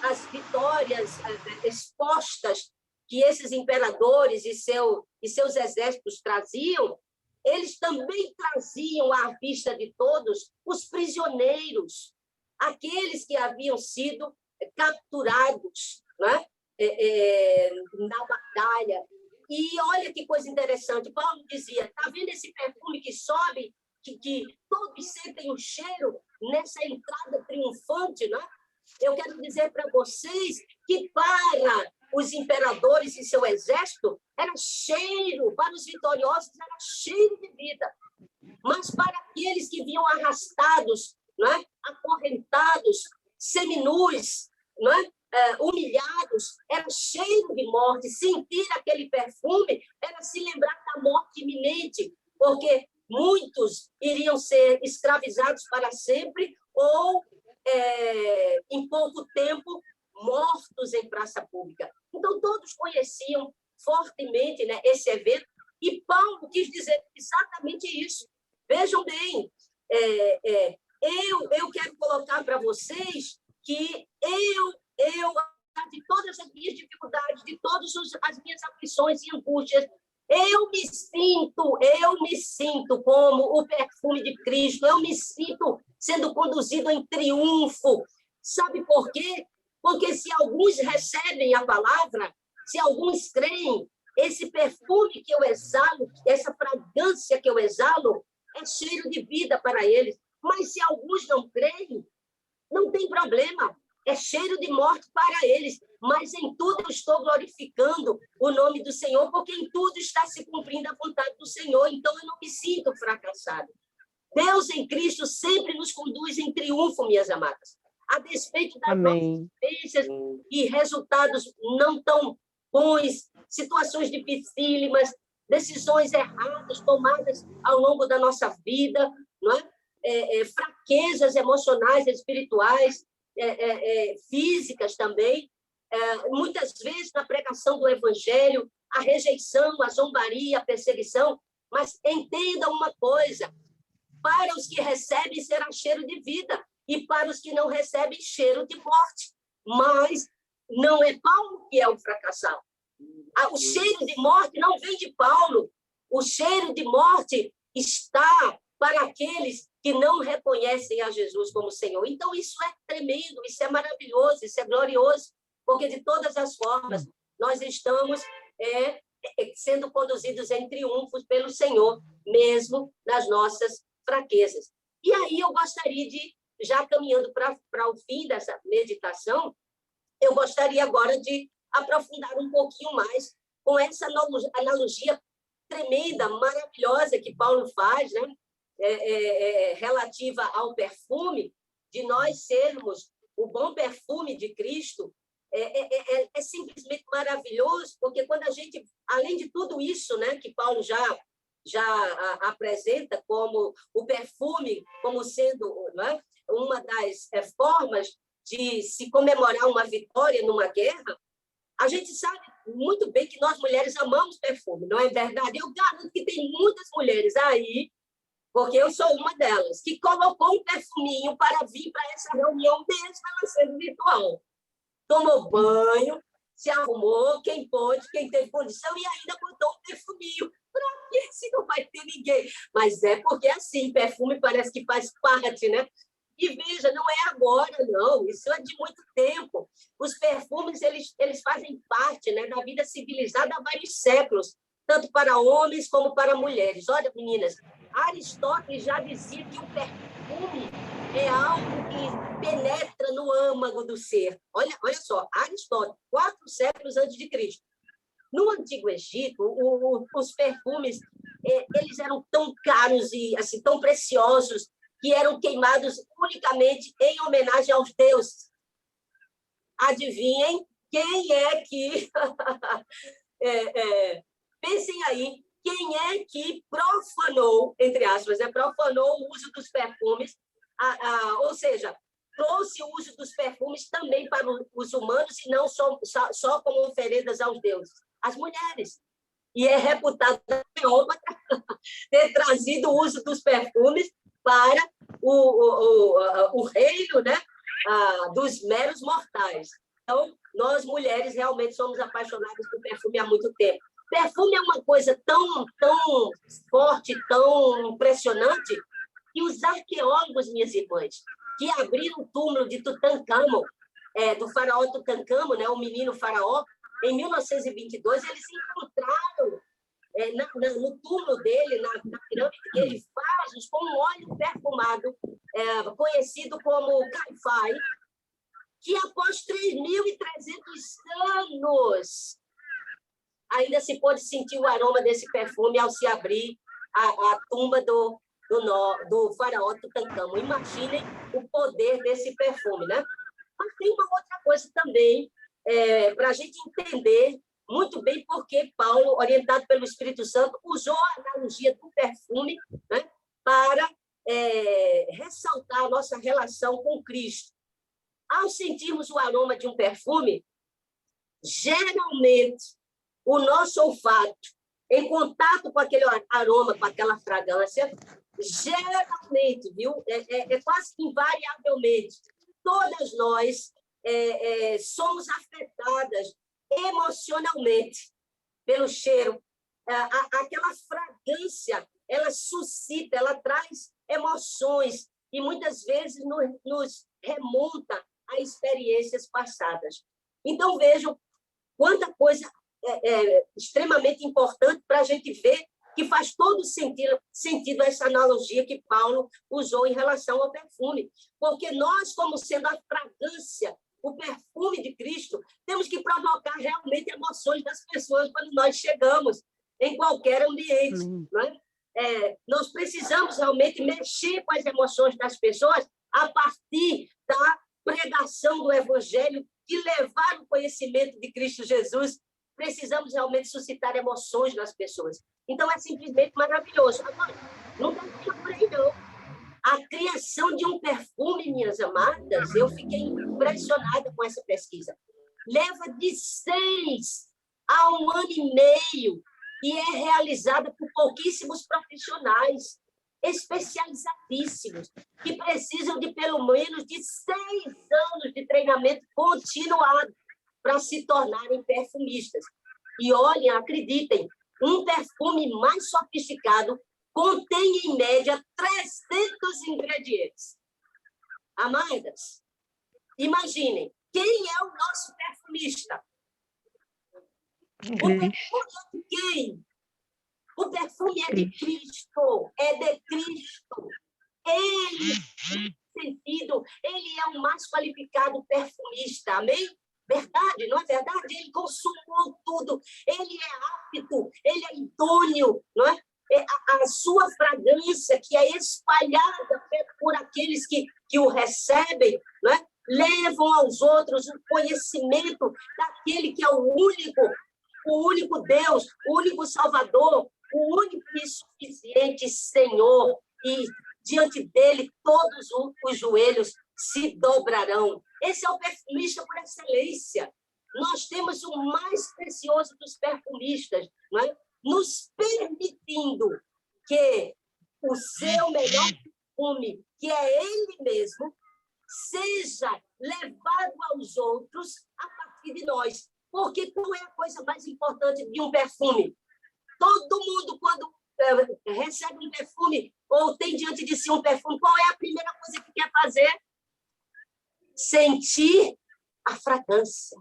as vitórias expostas que esses imperadores e seus exércitos traziam, eles também traziam à vista de todos os prisioneiros, aqueles que haviam sido capturados, né? Na batalha. E olha que coisa interessante, Paulo dizia, está vendo esse perfume que sobe, que todos sentem o cheiro nessa entrada triunfante, né? Eu quero dizer para vocês que para os imperadores e seu exército era cheiro, para os vitoriosos era cheiro de vida, mas para aqueles que vinham arrastados, né? Acorrentados, seminus, né? Humilhados, era cheiro de morte. Sentir aquele perfume era se lembrar da morte iminente, porque muitos iriam ser escravizados para sempre ou, em pouco tempo, mortos em praça pública. Então, todos conheciam fortemente, né, esse evento, e Paulo quis dizer exatamente isso. Vejam bem, eu quero colocar para vocês que de todas as minhas dificuldades, de todas as minhas aflições e angústias, eu me sinto como o perfume de Cristo, eu me sinto sendo conduzido em triunfo. Sabe por quê? Porque se alguns recebem a palavra, se alguns creem, esse perfume que eu exalo, essa fragrância que eu exalo, é cheiro de vida para eles. Mas se alguns não creem, não tem problema. É cheiro de morte para eles, mas em tudo eu estou glorificando o nome do Senhor, porque em tudo está se cumprindo a vontade do Senhor, então eu não me sinto fracassado. Deus em Cristo sempre nos conduz em triunfo, minhas amadas, a despeito das nossas experiências e resultados não tão bons, situações dificílimas, decisões erradas tomadas ao longo da nossa vida, não é? Fraquezas emocionais e espirituais, físicas também, muitas vezes na pregação do Evangelho, a rejeição, a zombaria, a perseguição, mas entenda uma coisa, para os que recebem será cheiro de vida, e para os que não recebem, cheiro de morte. Mas não é Paulo que é o fracassado. O cheiro de morte não vem de Paulo, o cheiro de morte está para aqueles que não reconhecem a Jesus como Senhor. Então, isso é tremendo, isso é maravilhoso, isso é glorioso, porque, de todas as formas, nós estamos sendo conduzidos em triunfos pelo Senhor, mesmo nas nossas fraquezas. E aí eu gostaria de, já caminhando para o fim dessa meditação, eu gostaria agora de aprofundar um pouquinho mais com essa analogia tremenda, maravilhosa que Paulo faz, né? relativa ao perfume, de nós sermos o bom perfume de Cristo, é simplesmente maravilhoso, porque quando a gente, além de tudo isso, né, que Paulo já apresenta como o perfume, como sendo, né, uma das formas de se comemorar uma vitória numa guerra, a gente sabe muito bem que nós mulheres amamos perfume, não é verdade? Eu garanto que tem muitas mulheres aí, porque eu sou uma delas, que colocou um perfuminho para vir para essa reunião, mesmo ela sendo virtual. Tomou banho, se arrumou, quem pôde, quem teve condição, e ainda botou um perfuminho. Para quê? Se não vai ter ninguém. Mas é porque, assim, perfume parece que faz parte, né? E veja, não é agora, não. Isso é de muito tempo. Os perfumes, eles fazem parte, né, da vida civilizada há vários séculos, tanto para homens como para mulheres. Olha, meninas, Aristóteles já dizia que o perfume é algo que penetra no âmago do ser. Olha só, Aristóteles, 4 séculos antes de Cristo. No Antigo Egito, os perfumes eles eram tão caros e assim, tão preciosos que eram queimados unicamente em homenagem aos deuses. Adivinhem quem é que... pensem aí, quem é que profanou, entre aspas, profanou o uso dos perfumes, ou seja, trouxe o uso dos perfumes também para os humanos e não só como oferendas aos deuses, as mulheres. E é reputado ter trazido o uso dos perfumes para o reino, né, dos meros mortais. Então, nós mulheres realmente somos apaixonadas por perfume há muito tempo. Perfume é uma coisa tão forte, tão impressionante, que os arqueólogos, minhas irmãs, que abriram o túmulo de Tutancâmon, do faraó Tutancâmon, né, o menino faraó, em 1922, eles encontraram no túmulo dele, na pirâmide dele, vasos com um óleo perfumado, conhecido como Caifai, que após 3.300 anos ainda se pôde sentir o aroma desse perfume ao se abrir a tumba do faraó Tutancâmon. Imaginem o poder desse perfume, né? Mas tem uma outra coisa também, para a gente entender muito bem porque Paulo, orientado pelo Espírito Santo, usou a analogia do perfume, né, para ressaltar a nossa relação com Cristo. Ao sentirmos o aroma de um perfume, geralmente, o nosso olfato, em contato com aquele aroma, com aquela fragrância, geralmente, viu, quase invariavelmente, todas nós somos afetadas emocionalmente pelo cheiro. Aquela fragrância, ela suscita, ela traz emoções e muitas vezes nos remonta a experiências passadas. Então, vejam quanta coisa extremamente importante para a gente ver que faz todo sentido essa analogia que Paulo usou em relação ao perfume. Porque nós, como sendo a fragrância, o perfume de Cristo, temos que provocar realmente emoções das pessoas quando nós chegamos em qualquer ambiente. Não é? Nós precisamos realmente mexer com as emoções das pessoas a partir da pregação do Evangelho e levar o conhecimento de Cristo Jesus. Precisamos realmente suscitar emoções nas pessoas. Então, é simplesmente maravilhoso. Agora, não dá por aí, não. A criação de um perfume, minhas amadas, eu fiquei impressionada com essa pesquisa. Leva de 6 a 1 ano e meio e é realizada por pouquíssimos profissionais especializadíssimos, que precisam de pelo menos de 6 anos de treinamento continuado para se tornarem perfumistas. E olhem, acreditem, um perfume mais sofisticado contém, em média, 300 ingredientes. Amadas, imaginem, quem é o nosso perfumista? O perfume é de quem? O perfume é de Cristo, é de Cristo. Ele é o mais qualificado perfumista, amém? Verdade, não é verdade? Ele consumou tudo, ele é apto, ele é idôneo, não é? a sua fragrância, que é espalhada por aqueles que o recebem, né? Levam aos outros o conhecimento daquele que é o único Deus, o único Salvador, o único e suficiente Senhor. E diante dele todos os joelhos se dobrarão. Esse é o perfumista por excelência. Nós temos o mais precioso dos perfumistas, não é? Nos permitindo que o seu melhor perfume, que é ele mesmo, seja levado aos outros a partir de nós. Porque qual é a coisa mais importante de um perfume? Todo mundo, quando recebe um perfume ou tem diante de si um perfume, qual é a primeira coisa que quer fazer? Sentir a fragrância,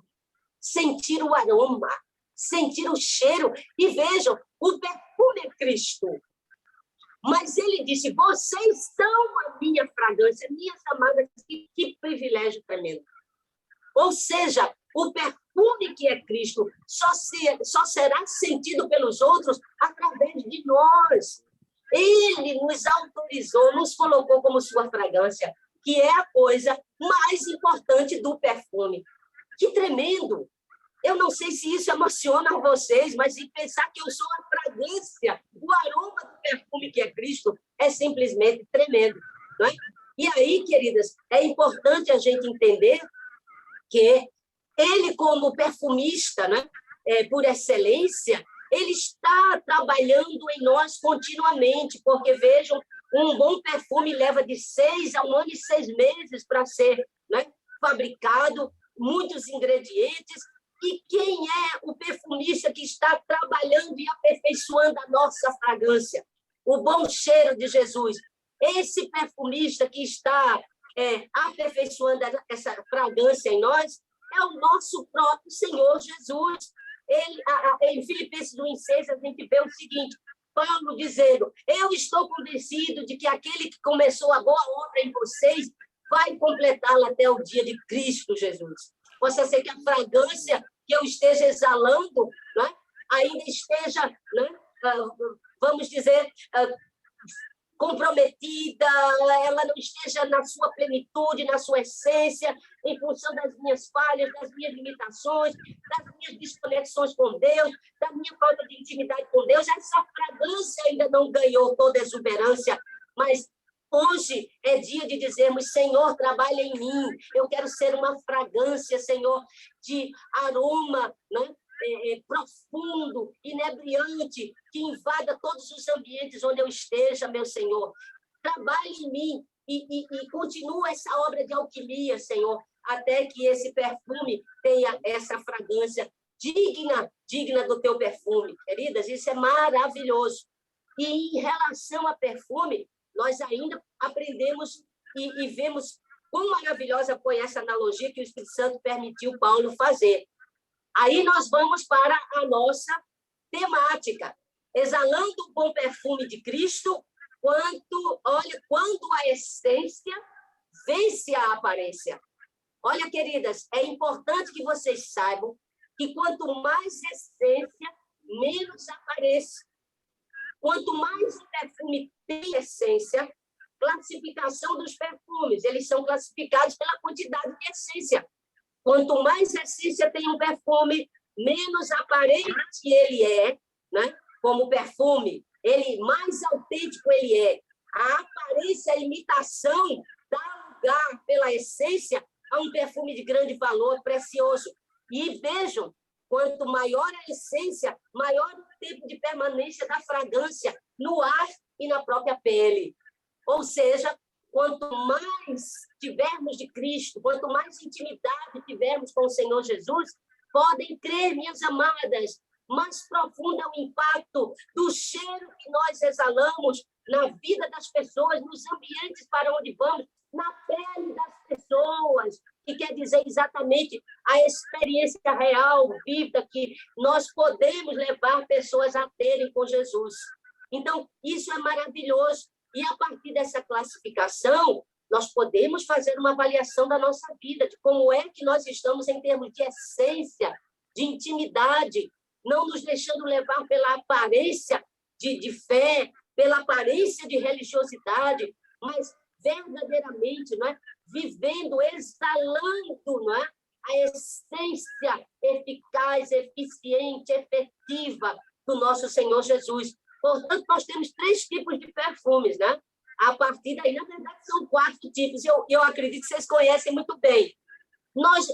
sentir o aroma, sentir o cheiro. E vejam, o perfume é Cristo. Mas ele disse, vocês são a minha fragrância, minhas amadas, que privilégio tremendo. Ou seja, o perfume que é Cristo só será sentido pelos outros através de nós. Ele nos autorizou, nos colocou como sua fragrância, que é a coisa mais importante do perfume. Que tremendo! Eu não sei se isso emociona vocês, mas em pensar que eu sou a fragrância, o aroma do perfume que é Cristo, é simplesmente tremendo. Não é? E aí, queridas, é importante a gente entender que ele, como perfumista, né, por excelência, ele está trabalhando em nós continuamente, porque, vejam, um bom perfume leva de 6 a 1 ano e 6 meses para ser, né, fabricado, muitos ingredientes. E quem é o perfumista que está trabalhando e aperfeiçoando a nossa fragrância? O bom cheiro de Jesus. Esse perfumista que está aperfeiçoando essa fragrância em nós é o nosso próprio Senhor Jesus. Em Filipenses 1:6, a gente vê o seguinte, Paulo dizendo, eu estou convencido de que aquele que começou a boa obra em vocês vai completá-la até o dia de Cristo Jesus. Possa ser que a fragrância que eu esteja exalando, né, ainda esteja, né, vamos dizer, comprometida, ela não esteja na sua plenitude, na sua essência, em função das minhas falhas, das minhas limitações, das minhas desconexões com Deus, da minha falta de intimidade com Deus. Essa fragrância ainda não ganhou toda a exuberância, mas hoje é dia de dizermos, Senhor, trabalha em mim. Eu quero ser uma fragrância, Senhor, de aroma, né? Profundo, inebriante, que invada todos os ambientes onde eu esteja, meu Senhor. Trabalhe em mim e continue essa obra de alquimia, Senhor, até que esse perfume tenha essa fragrância digna do teu perfume. Queridas, isso é maravilhoso. E em relação a perfume, nós ainda aprendemos e vemos quão maravilhosa foi essa analogia que o Espírito Santo permitiu Paulo fazer. Aí nós vamos para a nossa temática, exalando o bom perfume de Cristo, quando a essência vence a aparência. Olha, queridas, é importante que vocês saibam que quanto mais essência, menos aparência. Quanto mais o perfume tem essência, classificação dos perfumes, eles são classificados pela quantidade de essência. Quanto mais essência tem um perfume, menos aparente ele é, né? Como perfume, mais autêntico ele é. A aparência, a imitação, dá lugar pela essência a um perfume de grande valor, precioso. E vejam, quanto maior a essência, maior o tempo de permanência da fragrância no ar e na própria pele. Ou seja, quanto mais tivermos de Cristo, quanto mais intimidade tivermos com o Senhor Jesus, podem crer, minhas amadas, mais profundo é o impacto do cheiro que nós exalamos na vida das pessoas, nos ambientes para onde vamos, na pele das pessoas, que quer dizer exatamente a experiência real, vívida, que nós podemos levar pessoas a terem com Jesus. Então, isso é maravilhoso. E, a partir dessa classificação, nós podemos fazer uma avaliação da nossa vida, de como é que nós estamos em termos de essência, de intimidade, não nos deixando levar pela aparência, de fé, pela aparência de religiosidade, mas verdadeiramente, não é? Vivendo, exalando, não é? A essência eficaz, eficiente, efetiva do nosso Senhor Jesus. Portanto, nós temos 3 tipos de perfumes, né? A partir daí, na verdade, são 4 tipos. Eu acredito que vocês conhecem muito bem.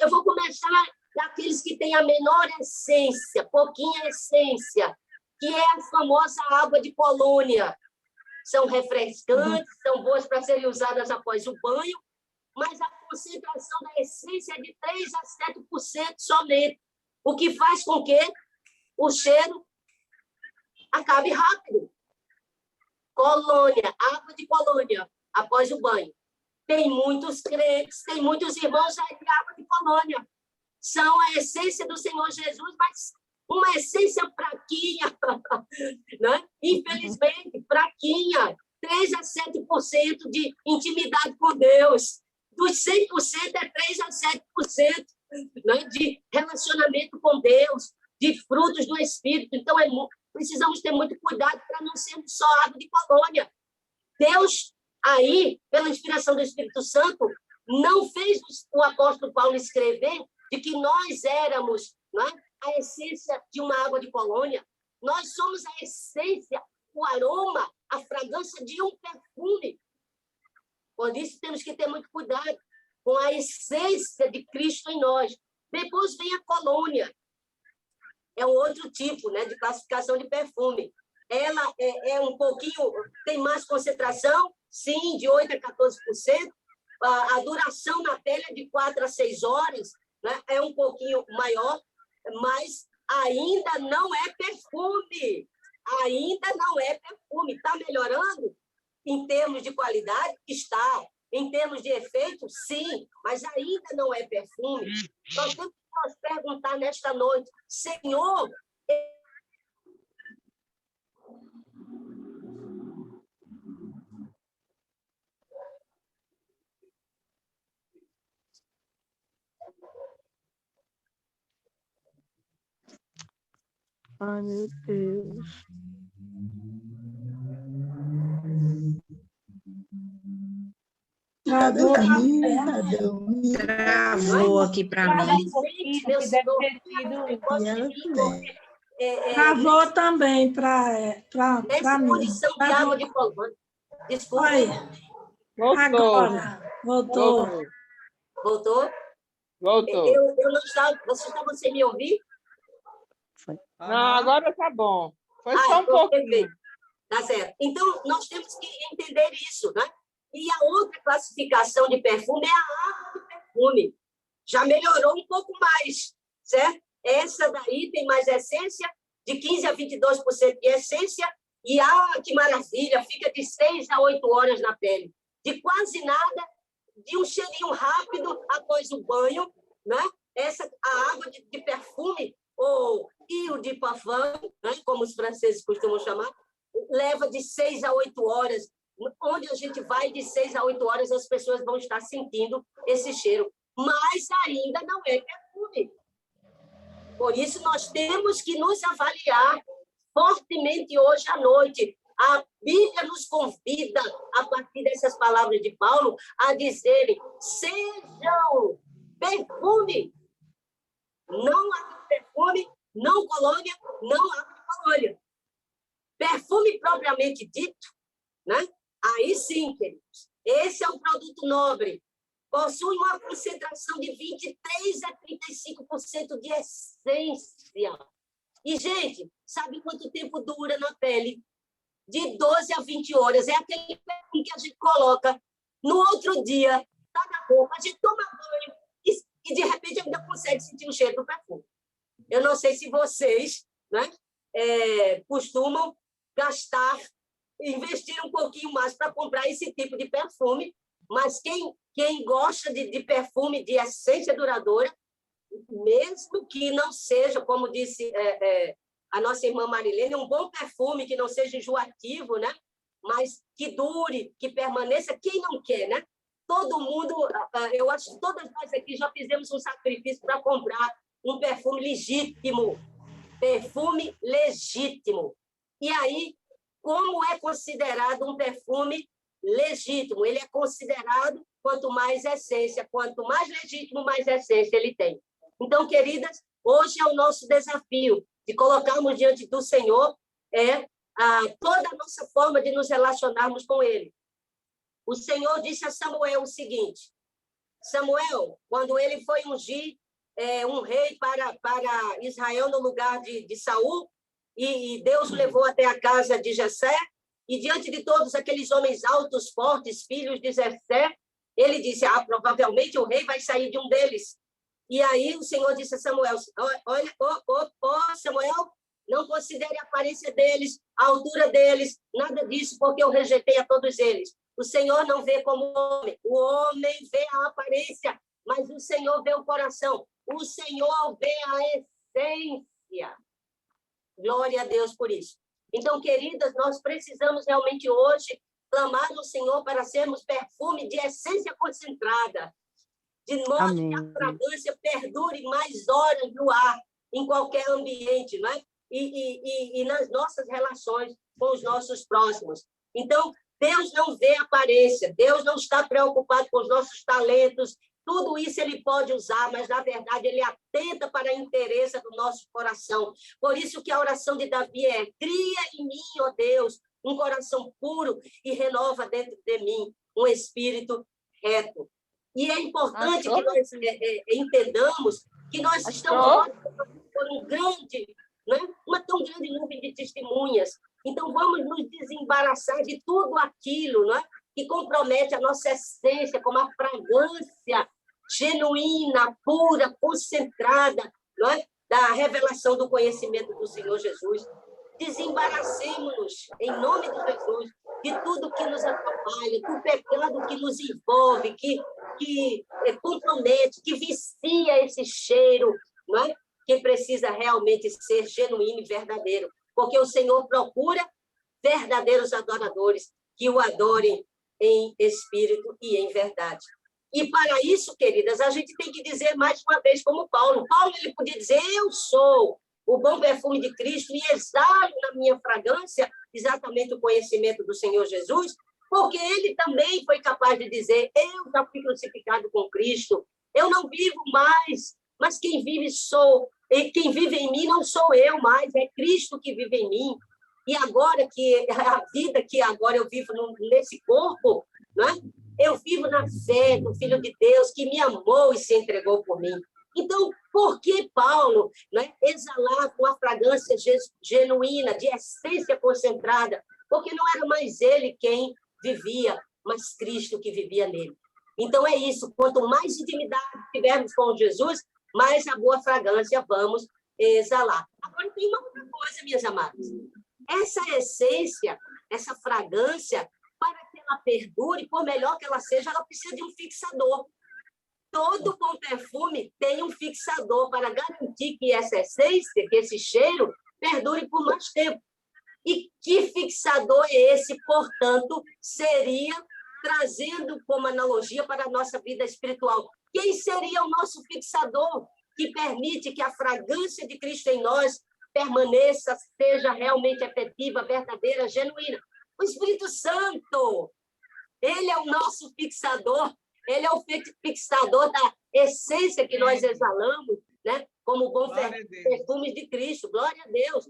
Eu vou começar daqueles que têm a menor essência, pouquinha essência, que é a famosa água de colônia. São refrescantes, são boas para serem usadas após o banho, mas a concentração da essência é de 3 a 7% somente, o que faz com que o cheiro acabe rápido. Colônia, água de colônia, após o banho. Tem muitos crentes, tem muitos irmãos aí de água de colônia. São a essência do Senhor Jesus, mas uma essência fraquinha, né? Infelizmente, fraquinha. 3 a 7% de intimidade com Deus. Dos 100%, é 3 a 7%, né? De relacionamento com Deus, de frutos do Espírito. Então, precisamos ter muito cuidado para não sermos só água de colônia. Deus, aí, pela inspiração do Espírito Santo, não fez o apóstolo Paulo escrever de que nós éramos, não é, a essência de uma água de colônia. Nós somos a essência, o aroma, a fragrância de um perfume. Por isso, temos que ter muito cuidado com a essência de Cristo em nós. Depois vem a colônia. É um outro tipo, né, de classificação de perfume. Ela é um pouquinho, tem mais concentração, sim, de 8 a 14%. A duração na pele é de 4 a 6 horas, né? É um pouquinho maior, mas ainda não é perfume. Ainda não é perfume. Está melhorando em termos de qualidade? Está. Em termos de efeito? Sim, mas ainda não é perfume. Nós temos que nos perguntar nesta noite, Senhor, ai, meu Deus. Travou, Travou aqui para mim. Travou também para mim. Condição de água de colônia. Desculpa. Agora, voltou. Voltou? Voltou. Eu não estava... Vocês estavam sem me ouvir? Não, agora tá bom. Foi só um pouquinho. Perfeito. Tá certo. Então, nós temos que entender isso, né? E a outra classificação de perfume é a água do perfume. Já melhorou um pouco mais, certo? Essa daí tem mais essência, de 15% a 22% de essência, e, que maravilha, fica de 6 a 8 horas na pele. De quase nada, de um cheirinho rápido após o banho, né? A água de perfume, ou eau de parfum, né? Como os franceses costumam chamar, leva de 6 a 8 horas. Onde a gente vai, de 6 a 8 horas, as pessoas vão estar sentindo esse cheiro. Mas ainda não é perfume. Por isso, nós temos que nos avaliar fortemente hoje à noite. A Bíblia nos convida, a partir dessas palavras de Paulo, a dizerem: sejam perfume. Não água de perfume, não colônia, não água de colônia. Perfume propriamente dito, né? Aí sim, queridos, esse é um produto nobre. Possui uma concentração de 23 a 35% de essência. E, gente, sabe quanto tempo dura na pele? De 12 a 20 horas. É aquele perfume que a gente coloca no outro dia, tá na roupa, a gente toma banho e de repente, ainda consegue sentir o cheiro do perfume. Eu não sei se vocês, né, costumam gastar, investir um pouquinho mais para comprar esse tipo de perfume, mas quem gosta de perfume de essência duradoura, mesmo que não seja, como disse a nossa irmã Marilene, um bom perfume que não seja enjoativo, né? Mas que dure, que permaneça, quem não quer, né? Todo mundo, eu acho que todas nós aqui já fizemos um sacrifício para comprar um perfume legítimo. Perfume legítimo. E aí, como é considerado um perfume legítimo. Ele é considerado quanto mais essência, quanto mais legítimo, mais essência ele tem. Então, queridas, hoje é o nosso desafio de colocarmos diante do Senhor toda a nossa forma de nos relacionarmos com Ele. O Senhor disse a Samuel o seguinte: Samuel, quando ele foi ungir um rei para Israel no lugar de Saul, e Deus o levou até a casa de Jessé, e diante de todos aqueles homens altos, fortes, filhos de Jessé, ele disse: provavelmente o rei vai sair de um deles. E aí o Senhor disse a Samuel: olha, Samuel, não considere a aparência deles, a altura deles, nada disso, porque eu rejeitei a todos eles. O Senhor não vê como homem, o homem vê a aparência, mas o Senhor vê o coração, o Senhor vê a essência. Glória a Deus por isso. Então, queridas, nós precisamos realmente hoje clamar ao Senhor para sermos perfume de essência concentrada, de modo Amém. que a fragrância perdure mais horas no ar, em qualquer ambiente, não é? E nas nossas relações com os nossos próximos. Então, Deus não vê aparência, Deus não está preocupado com os nossos talentos, tudo isso ele pode usar, mas, na verdade, ele atenta para a interesse do nosso coração. Por isso que a oração de Davi é: cria em mim, ó Deus, um coração puro e renova dentro de mim um espírito reto. E é importante que nós entendamos que nós estamos por uma tão grande nuvem de testemunhas. Então, vamos nos desembaraçar de tudo aquilo, não é? Que compromete a nossa essência, como a fragrância genuína, pura, concentrada, não é? Da revelação do conhecimento do Senhor Jesus. Desembaracemos-nos, em nome de Jesus, de tudo que nos atrapalha, do pecado que nos envolve, que compromete, que vicia esse cheiro, não é? Que precisa realmente ser genuíno e verdadeiro, porque o Senhor procura verdadeiros adoradores que o adorem em espírito e em verdade. E para isso, queridas, a gente tem que dizer mais uma vez como Paulo. Paulo, ele podia dizer: eu sou o bom perfume de Cristo e exalo na minha fragrância exatamente o conhecimento do Senhor Jesus, porque ele também foi capaz de dizer: eu já fui crucificado com Cristo, eu não vivo mais, mas quem vive em mim não sou eu mais, é Cristo que vive em mim. E agora que a vida que agora eu vivo nesse corpo, não é? Eu vivo na fé do Filho de Deus que me amou e se entregou por mim. Então, por que Paulo, né, exalar com a fragrância genuína, de essência concentrada? Porque não era mais ele quem vivia, mas Cristo que vivia nele. Então, é isso. Quanto mais intimidade tivermos com Jesus, mais a boa fragrância vamos exalar. Agora, tem uma outra coisa, minhas amadas. Essa essência, essa fragrância, para que ela perdure, por melhor que ela seja, ela precisa de um fixador. Todo bom perfume tem um fixador para garantir que essa essência, que esse cheiro, perdure por mais tempo. E que fixador é esse, portanto, seria, trazendo como analogia para a nossa vida espiritual? Quem seria o nosso fixador que permite que a fragrância de Cristo em nós permaneça, seja realmente efetiva, verdadeira, genuína? O Espírito Santo. Ele é o nosso fixador. Ele é o fixador da essência que nós exalamos, né? Como bom perfumes de Cristo. Glória a Deus.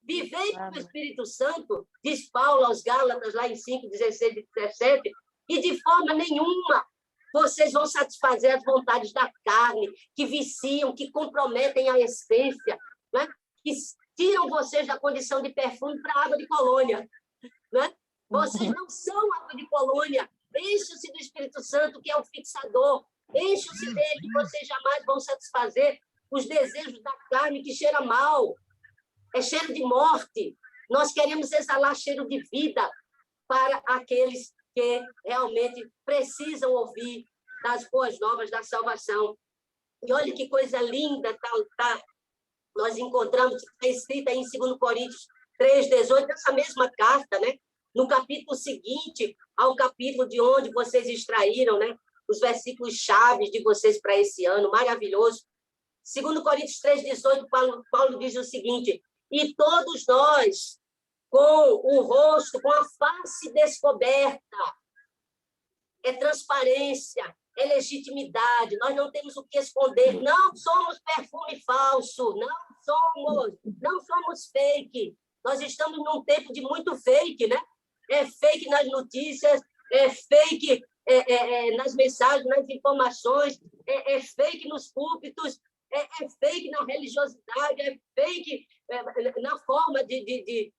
Vivei com o Espírito Santo, diz Paulo aos Gálatas, lá em 5, 16 e 17, e de forma nenhuma vocês vão satisfazer as vontades da carne, que viciam, que comprometem a essência, né? Que tiram vocês da condição de perfume para água de colônia. Né? Vocês não são água de colônia. Encham-se do Espírito Santo, que é o fixador. Encham-se dele, que vocês jamais vão satisfazer os desejos da carne, que cheira mal. É cheiro de morte. Nós queremos exalar cheiro de vida para aqueles que realmente precisam ouvir das boas novas da salvação. E olha que coisa linda, nós encontramos, está escrita aí em 2 Coríntios 3,18, essa mesma carta, né? No capítulo seguinte ao capítulo de onde vocês extraíram, né? Os versículos chaves de vocês para esse ano, maravilhoso. 2 Coríntios 3,18, Paulo diz o seguinte: e todos nós, com o rosto, com a face descoberta. É transparência, é legitimidade. Nós não temos o que esconder. Não somos perfume falso. Não somos fake. Nós estamos num tempo de muito fake, né? É fake nas notícias, é fake nas mensagens, nas informações, é fake nos púlpitos, é fake na religiosidade, é fake na forma de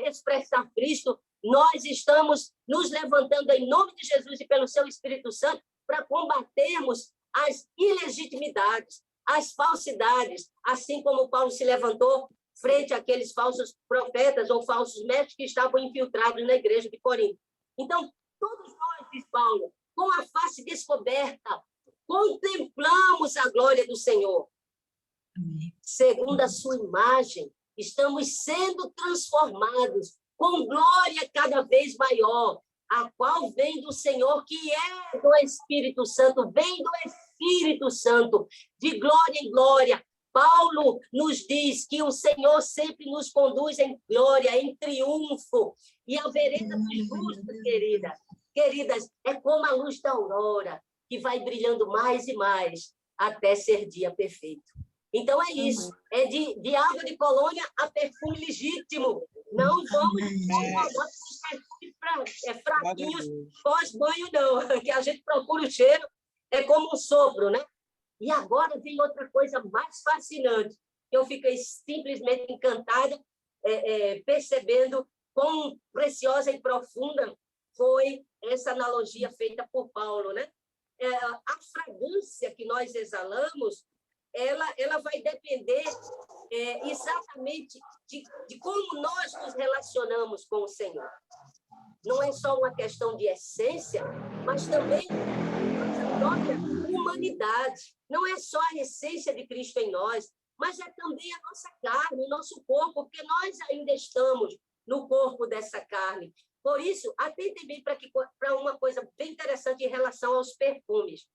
expressar Cristo. Nós estamos nos levantando em nome de Jesus e pelo seu Espírito Santo para combatermos as ilegitimidades, as falsidades, assim como Paulo se levantou frente àqueles falsos profetas ou falsos mestres que estavam infiltrados na igreja de Corinto. Então, todos nós, diz Paulo, com a face descoberta, contemplamos a glória do Senhor. Segundo a sua imagem, estamos sendo transformados com glória cada vez maior, a qual vem do Senhor, que é do Espírito Santo, vem do Espírito Santo, de glória em glória. Paulo nos diz que o Senhor sempre nos conduz em glória, em triunfo, e a vereda dos justos, queridas, é como a luz da aurora, que vai brilhando mais e mais até ser dia perfeito. Então, é isso. É de água de colônia a perfume legítimo. Não vamos concordar com os perfumes fraquinhos pós-banho, não. Que a gente procura o cheiro, é como um sopro, né? E agora vem outra coisa mais fascinante. Eu fiquei simplesmente encantada, percebendo quão preciosa e profunda foi essa analogia feita por Paulo, né? A fragrância que nós exalamos, ela vai depender exatamente de como nós nos relacionamos com o Senhor. Não é só uma questão de essência, mas também nossa própria humanidade. Não é só a essência de Cristo em nós, mas é também a nossa carne, o nosso corpo, porque nós ainda estamos no corpo dessa carne. Por isso, atentem bem para uma coisa bem interessante em relação aos perfumes.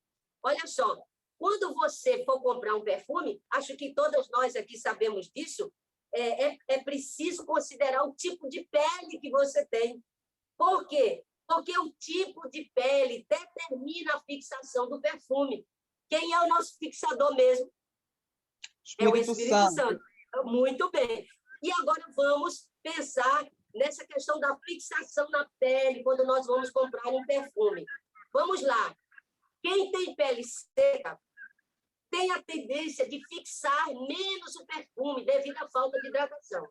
Olha só, quando você for comprar um perfume, acho que todas nós aqui sabemos disso, é preciso considerar o tipo de pele que você tem. Por quê? Porque o tipo de pele determina a fixação do perfume. Quem é o nosso fixador mesmo? É o Espírito Santo. Muito bem. E agora vamos pensar nessa questão da fixação na pele quando nós vamos comprar um perfume. Vamos lá. Quem tem pele seca tem a tendência de fixar menos o perfume devido à falta de hidratação.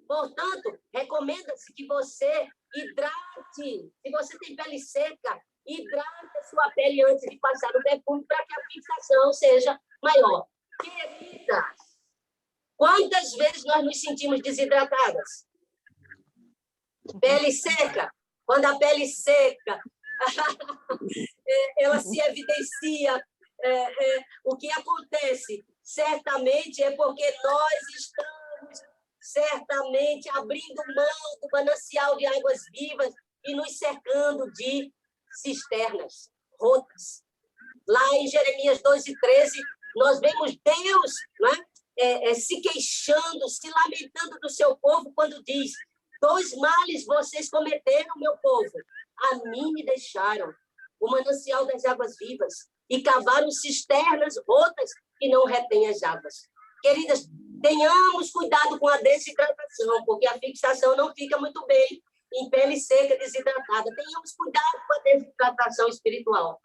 Portanto, recomenda-se que você hidrate. Se você tem pele seca, hidrate a sua pele antes de passar o perfume para que a fixação seja maior. Queridas, quantas vezes nós nos sentimos desidratadas? Pele seca. Quando a pele seca, ela se evidencia. O que acontece? Certamente é porque nós estamos certamente abrindo mão do manancial de águas vivas e nos cercando de cisternas rotas. Lá em Jeremias 2:13, nós vemos Deus, né, se queixando, se lamentando do seu povo, quando diz: 2 males vocês cometeram, meu povo. A mim me deixaram o manancial das águas vivas e cavaram cisternas rotas que não retêm as águas. Queridas, tenhamos cuidado com a desidratação, porque a fixação não fica muito bem em pele seca, desidratada. Tenhamos cuidado com a desidratação espiritual.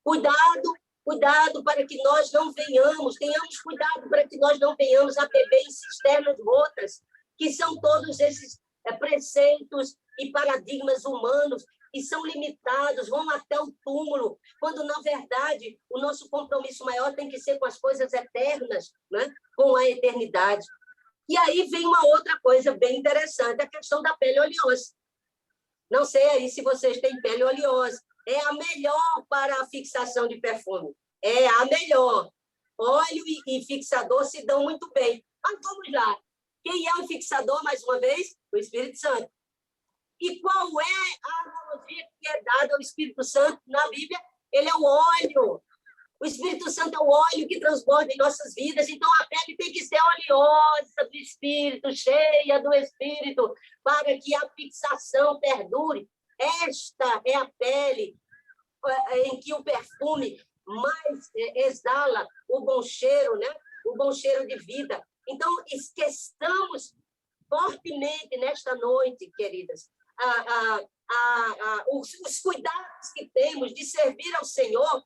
Cuidado para que nós não venhamos, tenhamos cuidado para que nós não venhamos a beber em cisternas rotas, que são todos esses preceitos e paradigmas humanos que são limitados, vão até o túmulo, quando, na verdade, o nosso compromisso maior tem que ser com as coisas eternas, né? Com a eternidade. E aí vem uma outra coisa bem interessante, a questão da pele oleosa. Não sei aí se vocês têm pele oleosa. É a melhor para a fixação de perfume. É a melhor. Óleo e fixador se dão muito bem. Mas vamos lá. Quem é o fixador, mais uma vez? O Espírito Santo. E qual é a analogia que é dada ao Espírito Santo na Bíblia? Ele é o óleo. O Espírito Santo é o óleo que transborda em nossas vidas, então a pele tem que ser oleosa do Espírito, cheia do Espírito, para que a fixação perdure. Esta é a pele em que o perfume mais exala o bom cheiro, né? O bom cheiro de vida. Então, esqueçamos fortemente nesta noite, queridas, os cuidados que temos de servir ao Senhor,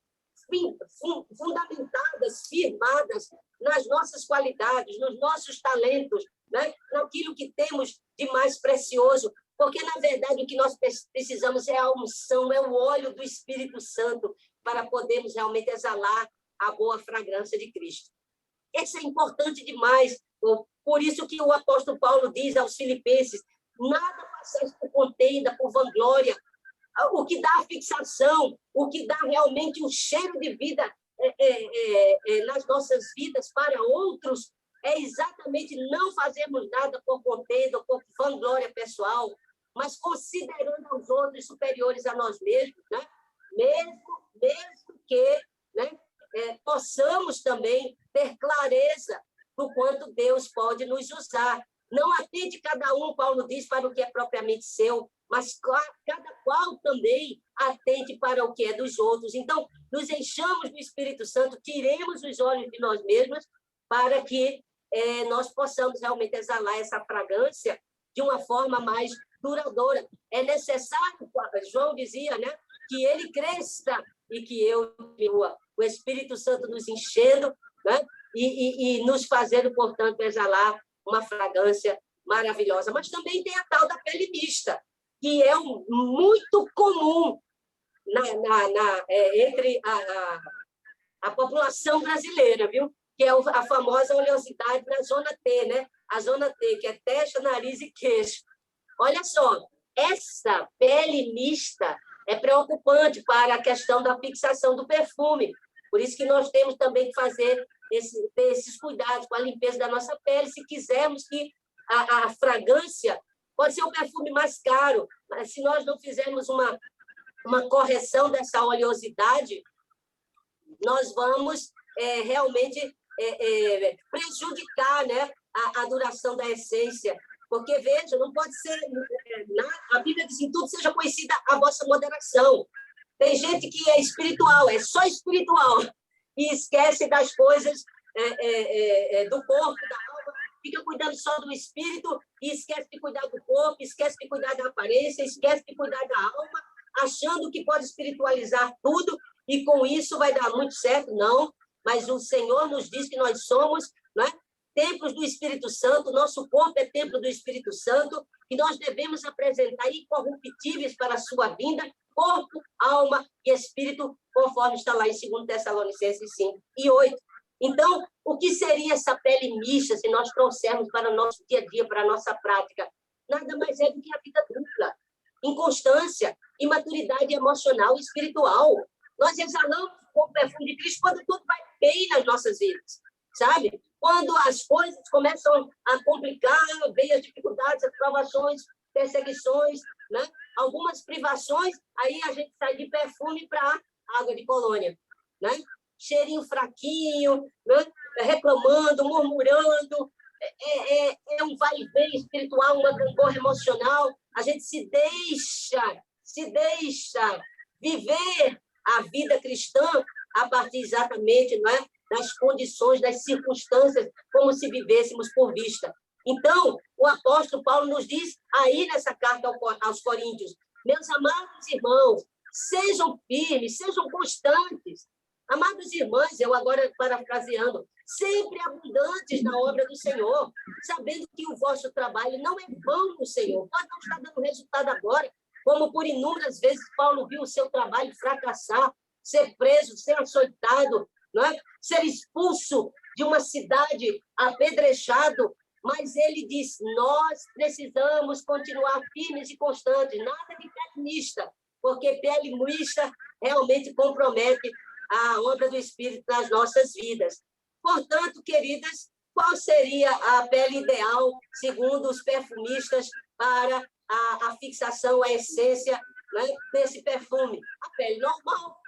fundamentadas, firmadas nas nossas qualidades, nos nossos talentos, né? Naquilo que temos de mais precioso, porque, na verdade, o que nós precisamos é a unção, é o óleo do Espírito Santo, para podermos realmente exalar a boa fragrância de Cristo. Isso é importante demais, por isso que o apóstolo Paulo diz aos Filipenses, nada passais por contenda, por vanglória, o que dá a fixação, o que dá realmente um cheiro de vida nas nossas vidas para outros, é exatamente não fazermos nada por contenda ou por vanglória pessoal, mas considerando os outros superiores a nós mesmos, né? Mesmo que, né, possamos também ter clareza do quanto Deus pode nos usar. Não atende cada um, Paulo diz, para o que é propriamente seu, mas cada qual também atende para o que é dos outros. Então, nos enchamos do Espírito Santo, tiremos os olhos de nós mesmos para que nós possamos realmente exalar essa fragrância de uma forma mais duradoura. É necessário, João dizia, né, que ele cresça e que eu diminua. O Espírito Santo nos enchendo, né, e nos fazendo, portanto, exalar uma fragrância maravilhosa. Mas também tem a tal da pele mista, que é muito comum entre a população brasileira, viu? Que é a famosa oleosidade na zona T, né? A zona T, que é testa, nariz e queixo. Olha só, essa pele mista é preocupante para a questão da fixação do perfume. Por isso que nós temos também que fazer esses cuidados com a limpeza da nossa pele, se quisermos que a fragrância pode ser um perfume mais caro, mas se nós não fizermos uma correção dessa oleosidade, nós vamos realmente prejudicar, né, a duração da essência. Porque, veja, não pode ser... A Bíblia diz, em tudo seja conhecida a vossa moderação. Tem gente que é espiritual, é só espiritual, e esquece das coisas do corpo, da alma, fica cuidando só do espírito, e esquece de cuidar do corpo, esquece de cuidar da aparência, esquece de cuidar da alma, achando que pode espiritualizar tudo, e com isso vai dar muito certo. Não, mas o Senhor nos diz que nós somos, né, templos do Espírito Santo, nosso corpo é templo do Espírito Santo, e nós devemos apresentar incorruptíveis para a sua vinda, corpo, alma e espírito, conforme está lá em 2 Tessalonicenses 5 e 8. Então, o que seria essa pele mista se nós trouxermos para o nosso dia a dia, para a nossa prática? Nada mais é do que a vida dupla, inconstância, imaturidade emocional e espiritual. Nós exalamos o perfume de Cristo quando tudo vai bem nas nossas vidas, sabe? Quando as coisas começam a complicar, vem as dificuldades, as provações, perseguições, né? Algumas privações, aí a gente sai de perfume para água de colônia, né? Cheirinho fraquinho, né? Reclamando, murmurando, é um vai e vem espiritual, uma gangorra emocional. A gente se deixa viver a vida cristã a partir exatamente, não é, das condições, das circunstâncias, como se vivêssemos por vista. Então, o apóstolo Paulo nos diz aí nessa carta aos Coríntios, meus amados irmãos, sejam firmes, sejam constantes. Amados irmãos, eu agora parafraseando, sempre abundantes na obra do Senhor, sabendo que o vosso trabalho não é vão no Senhor, pode não estar dando resultado agora, como por inúmeras vezes Paulo viu o seu trabalho fracassar, ser preso, ser açoitado, não é? Ser expulso de uma cidade, apedrejado, mas ele diz, nós precisamos continuar firmes e constantes, nada de pele mista, porque pele mista realmente compromete a obra do Espírito nas nossas vidas. Portanto, queridas, qual seria a pele ideal, segundo os perfumistas, para a fixação, a essência, né, desse perfume? A pele normal.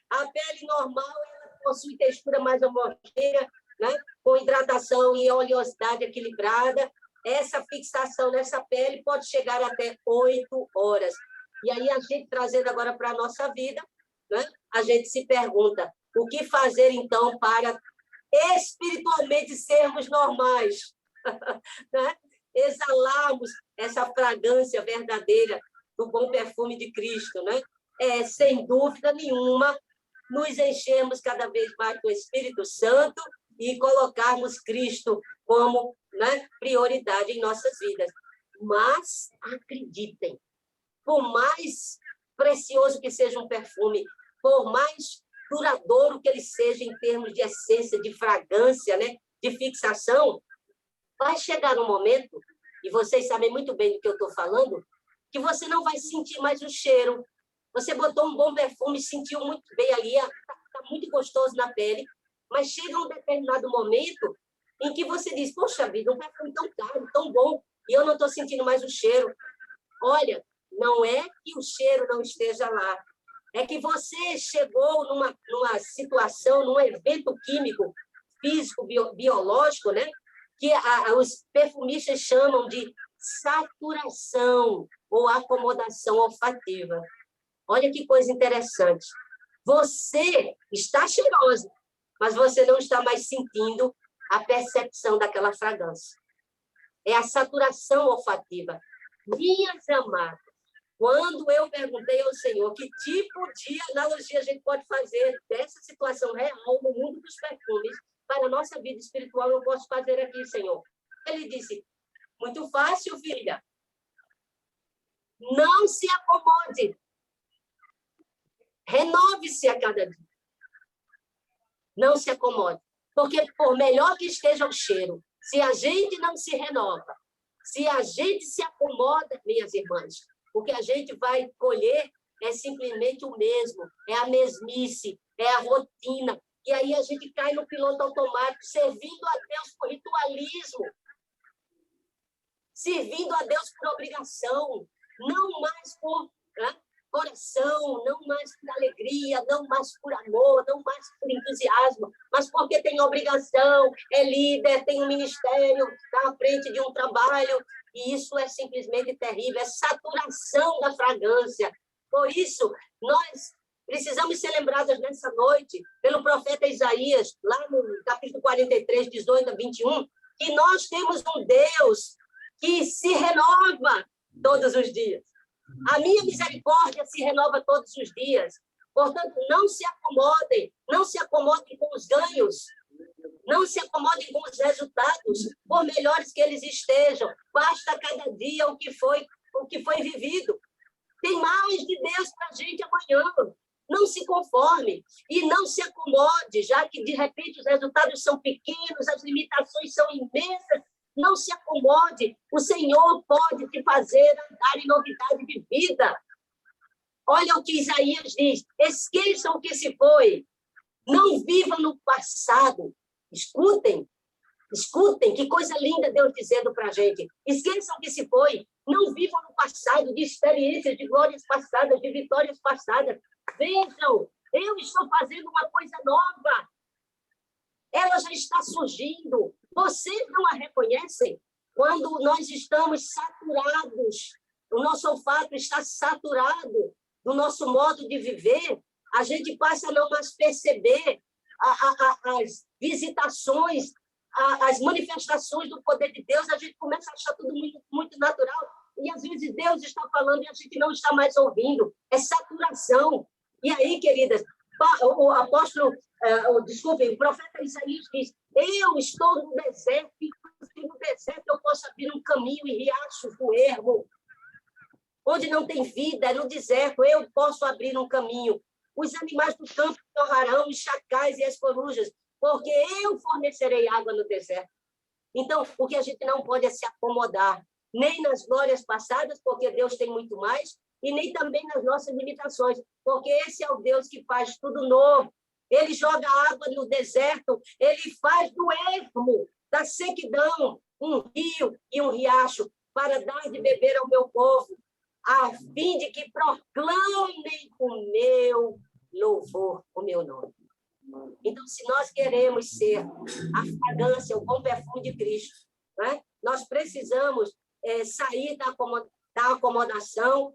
A pele normal, ela possui textura mais homogênea, né? Com hidratação e oleosidade equilibrada. Essa fixação nessa pele pode chegar até 8 horas. E aí, a gente trazendo agora para a nossa vida, né? A gente se pergunta, o que fazer, então, para espiritualmente sermos normais? Né? Exalarmos essa fragrância verdadeira do bom perfume de Cristo, né? Sem dúvida nenhuma, nos enchermos cada vez mais do Espírito Santo e colocarmos Cristo como, né, prioridade em nossas vidas. Mas, acreditem, por mais precioso que seja um perfume, por mais duradouro que ele seja em termos de essência, de fragrância, né, de fixação, vai chegar um momento, e vocês sabem muito bem do que eu estou falando, que você não vai sentir mais o cheiro. Você botou um bom perfume, sentiu muito bem ali, está muito gostoso na pele, mas chega um determinado momento em que você diz, poxa vida, um perfume tão caro, tão bom, e eu não estou sentindo mais o cheiro. Olha, não é que o cheiro não esteja lá, é que você chegou numa situação, num evento químico, físico, biológico, né? Que os perfumistas chamam de saturação ou acomodação olfativa. Olha que coisa interessante. Você está cheirosa, mas você não está mais sentindo a percepção daquela fragrância. É a saturação olfativa. Minhas amadas, quando eu perguntei ao Senhor que tipo de analogia a gente pode fazer dessa situação real no mundo dos perfumes para a nossa vida espiritual, eu posso fazer aqui, Senhor. Ele disse, muito fácil, filha. Não se acomode. Renove-se a cada dia. Não se acomode. Porque, por melhor que esteja o cheiro, se a gente não se renova, se a gente se acomoda, minhas irmãs, o que a gente vai colher é simplesmente o mesmo, é a mesmice, é a rotina. E aí a gente cai no piloto automático, servindo a Deus por ritualismo, servindo a Deus por obrigação, não mais por coração, não mais por alegria, não mais por amor, não mais por entusiasmo, mas porque tem obrigação, é líder, tem um ministério, está à frente de um trabalho, e isso é simplesmente terrível, é saturação da fragrância. Por isso, nós precisamos ser lembradas nessa noite, pelo profeta Isaías, lá no capítulo 43, 18 a 21, que nós temos um Deus que se renova todos os dias. A minha misericórdia se renova todos os dias. Portanto, não se acomodem com os ganhos, não se acomodem com os resultados, por melhores que eles estejam. Basta cada dia o que foi vivido. Tem mais de Deus para a gente amanhã. Não se conforme e não se acomode, já que, de repente, os resultados são pequenos, as limitações são imensas. Não se acomode. O Senhor pode te fazer andar em novidade de vida. Olha o que Isaías diz. Esqueçam o que se foi. Não vivam no passado. Escutem. Escutem. Que coisa linda Deus dizendo para a gente. Esqueçam o que se foi. Não vivam no passado de experiências, de glórias passadas, de vitórias passadas. Vejam, eu estou fazendo uma coisa nova. Ela já está surgindo. Vocês não a reconhecem? Quando nós estamos saturados, o nosso olfato está saturado do nosso modo de viver, a gente passa a não mais perceber as visitações, as manifestações do poder de Deus, a gente começa a achar tudo muito, muito natural, e às vezes Deus está falando e a gente não está mais ouvindo. É saturação. E aí, queridas, o apóstolo, o profeta Isaías diz, eu estou no deserto, e no deserto eu posso abrir um caminho em riachos do ermo. Onde não tem vida, no deserto, eu posso abrir um caminho. Os animais do campo torrarão, os chacais e as corujas, porque eu fornecerei água no deserto. Então, o que a gente não pode é se acomodar, nem nas glórias passadas, porque Deus tem muito mais, e nem também nas nossas limitações, porque esse é o Deus que faz tudo novo. Ele joga água no deserto, ele faz do ermo, da sequidão, um rio e um riacho, para dar de beber ao meu povo, a fim de que proclamem o meu louvor o meu nome. Então, se nós queremos ser a fragrância, o bom perfume de Cristo, né? Nós precisamos sair da acomodação.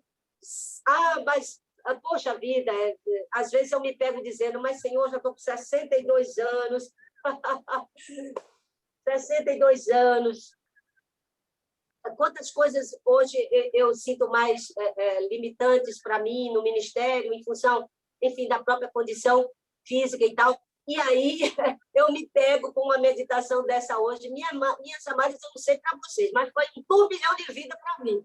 Mas, poxa vida, às vezes eu me pego dizendo, mas, Senhor, já estou com 62 anos, 62 anos. Quantas coisas hoje eu sinto mais limitantes para mim no ministério, em função, enfim, da própria condição física e tal. E aí eu me pego com uma meditação dessa hoje. Minhas amadas, eu não sei para vocês, mas foi um turbilhão de vida para mim.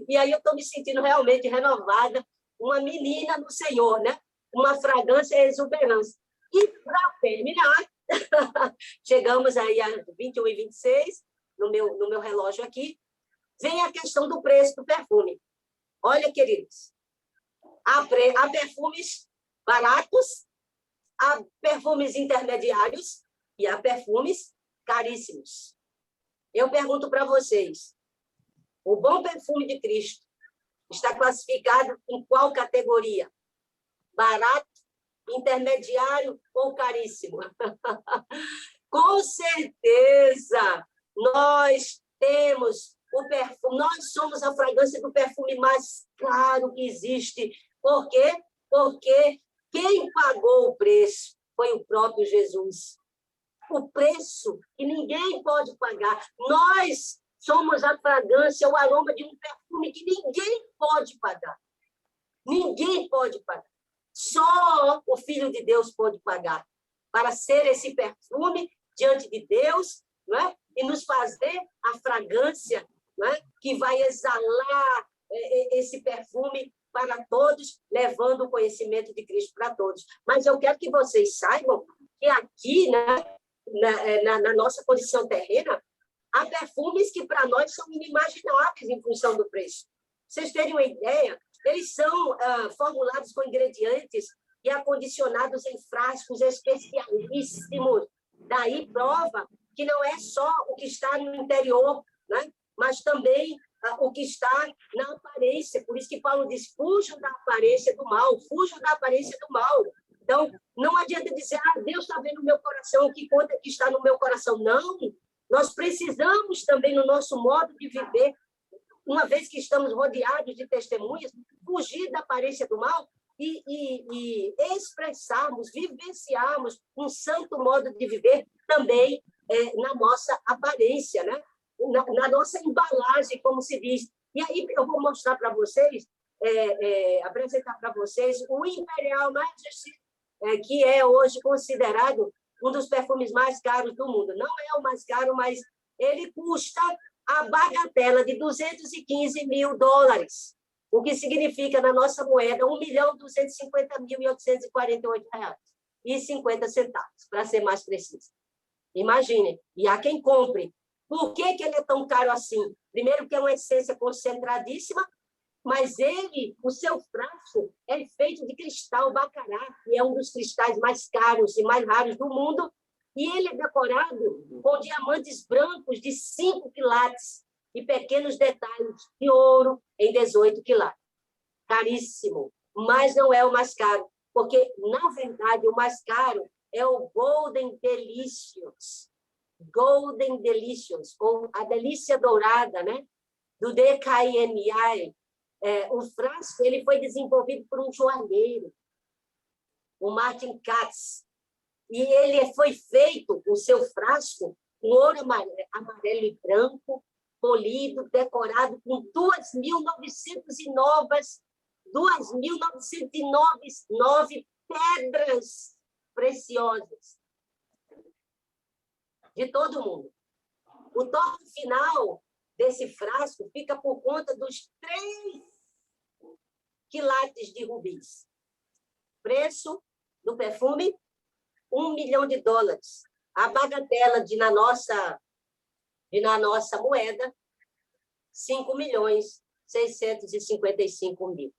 E aí eu estou me sentindo realmente renovada, uma menina no Senhor, né? Uma fragrância e exuberância. E para terminar, chegamos aí a 21h26, no meu relógio aqui, vem a questão do preço do perfume. Olha, queridos, há perfumes baratos, há perfumes intermediários e há perfumes caríssimos. Eu pergunto para vocês, o bom perfume de Cristo está classificado em qual categoria? Barato, intermediário ou caríssimo? Com certeza, nós temos o perfume, nós somos a fragrância do perfume mais caro que existe. Por quê? Porque quem pagou o preço foi o próprio Jesus. O preço que ninguém pode pagar. Nós somos a fragrância, o aroma de um perfume que ninguém pode pagar. Ninguém pode pagar. Só o Filho de Deus pode pagar para ser esse perfume diante de Deus, não é? E nos fazer a fragrância, não é? Que vai exalar esse perfume para todos, levando o conhecimento de Cristo para todos. Mas eu quero que vocês saibam que aqui, né, na nossa condição terrena, há perfumes que para nós são inimagináveis em função do preço. Vocês terem uma ideia, eles são formulados com ingredientes e acondicionados em frascos especialíssimos. Daí prova que não é só o que está no interior, né? Mas também o que está na aparência. Por isso que Paulo diz, fujam da aparência do mal, fujam da aparência do mal. Então, não adianta dizer, Deus está vendo o meu coração, o que conta é que está no meu coração. Não, nós precisamos também, no nosso modo de viver, uma vez que estamos rodeados de testemunhas, fugir da aparência do mal e expressarmos, vivenciarmos um santo modo de viver também na nossa aparência, né? Na nossa embalagem, como se diz. E aí eu vou mostrar para vocês, apresentar para vocês o Imperial Majesty, que é hoje considerado um dos perfumes mais caros do mundo. Não é o mais caro, mas ele custa a bagatela de $215 mil, o que significa, na nossa moeda, R$1.250.848,50, para ser mais preciso. Imaginem. E há quem compre. Por que ele é tão caro assim? Primeiro, que é uma essência concentradíssima, mas o seu frasco é feito de cristal bacará, que é um dos cristais mais caros e mais raros do mundo, e ele é decorado com diamantes brancos de 5 quilates e pequenos detalhes de ouro em 18 quilates. Caríssimo, mas não é o mais caro, porque, na verdade, o mais caro é o Golden Delicious. Golden Delicious, ou a delícia dourada, né? Do DKNI. O frasco ele foi desenvolvido por um joalheiro, o Martin Katz, e ele foi feito, o seu frasco, com ouro amarelo e branco, polido, decorado com 2.909 pedras preciosas de todo mundo. O toque final desse frasco fica por conta dos 3 quilates de rubis. Preço do perfume, $1 milhão. A bagatela na nossa moeda, 5.655.000.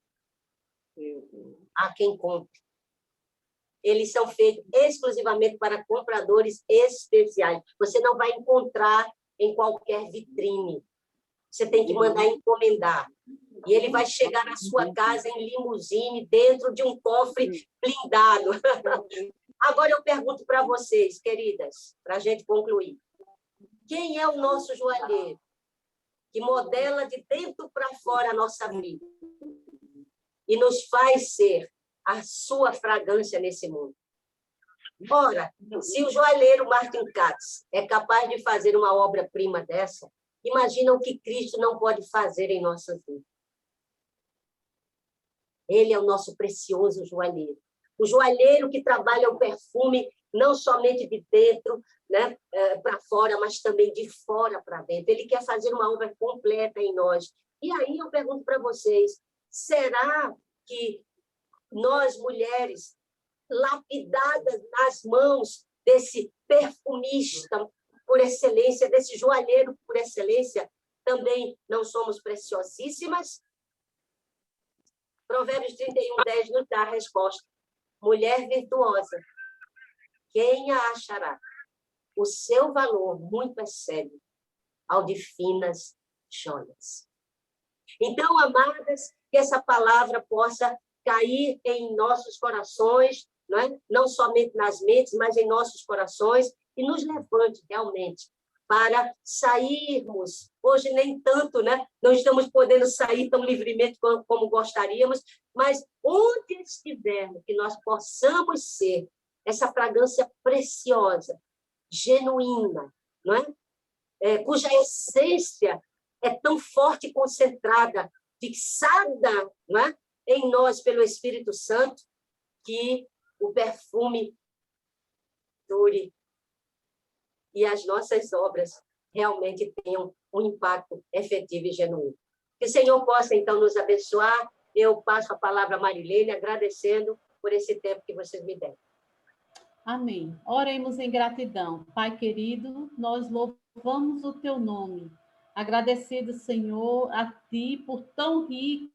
Há quem compre. Eles são feitos exclusivamente para compradores especiais. Você não vai encontrar em qualquer vitrine. Você tem que mandar encomendar. E ele vai chegar na sua casa em limusine, dentro de um cofre blindado. Agora eu pergunto para vocês, queridas, para a gente concluir. Quem é o nosso joalheiro que modela de dentro para fora a nossa vida e nos faz ser a sua fragrância nesse mundo? Ora, se o joalheiro Martin Katz é capaz de fazer uma obra-prima dessa, imagina o que Cristo não pode fazer em nossas vidas. Ele é o nosso precioso joalheiro. O joalheiro que trabalha o perfume não somente de dentro, né, para fora, mas também de fora para dentro. Ele quer fazer uma obra completa em nós. E aí eu pergunto para vocês, será que nós, mulheres, lapidadas nas mãos desse perfumista por excelência, desse joalheiro por excelência, também não somos preciosíssimas? Provérbios 31:10 nos dá a resposta. Mulher virtuosa, quem a achará? O seu valor muito excede ao de finas joias. Então, amadas, que essa palavra possa cair em nossos corações, não é? Não somente nas mentes, mas em nossos corações, e nos levante realmente para sairmos. Hoje nem tanto, né? Não estamos podendo sair tão livremente como gostaríamos, mas onde estivermos, que nós possamos ser essa fragrância preciosa, genuína, não é? Cuja essência é tão forte e concentrada, fixada, não é? Em nós pelo Espírito Santo, que o perfume dure e as nossas obras realmente tenham um impacto efetivo e genuíno. Que o Senhor possa, então, nos abençoar. Eu passo a palavra a Marilene, agradecendo por esse tempo que vocês me deram. Amém. Oremos em gratidão. Pai querido, nós louvamos o teu nome. Agradecido, Senhor, a ti por tão rica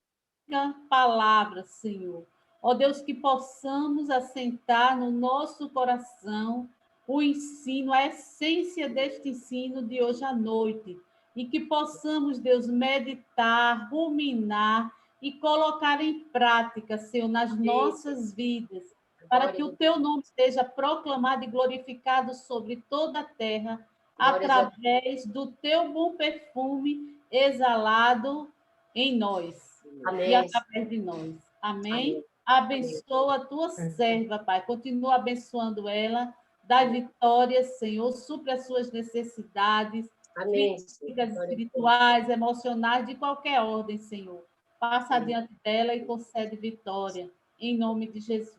palavra, Senhor. Ó Deus, que possamos assentar no nosso coração o ensino, a essência deste ensino de hoje à noite. E que possamos, Deus, meditar, ruminar e colocar em prática, Senhor, nas nossas vidas, para que o teu nome seja proclamado e glorificado sobre toda a terra, através do teu bom perfume exalado em nós. Amém. E através de nós. Amém? Amém. Abençoa a tua serva, Pai. Continua abençoando ela. Dá vitórias, Senhor. Supre as suas necessidades. Amém. Físicas, espirituais, emocionais, de qualquer ordem, Senhor. Passa adiante dela e concede vitória. Em nome de Jesus.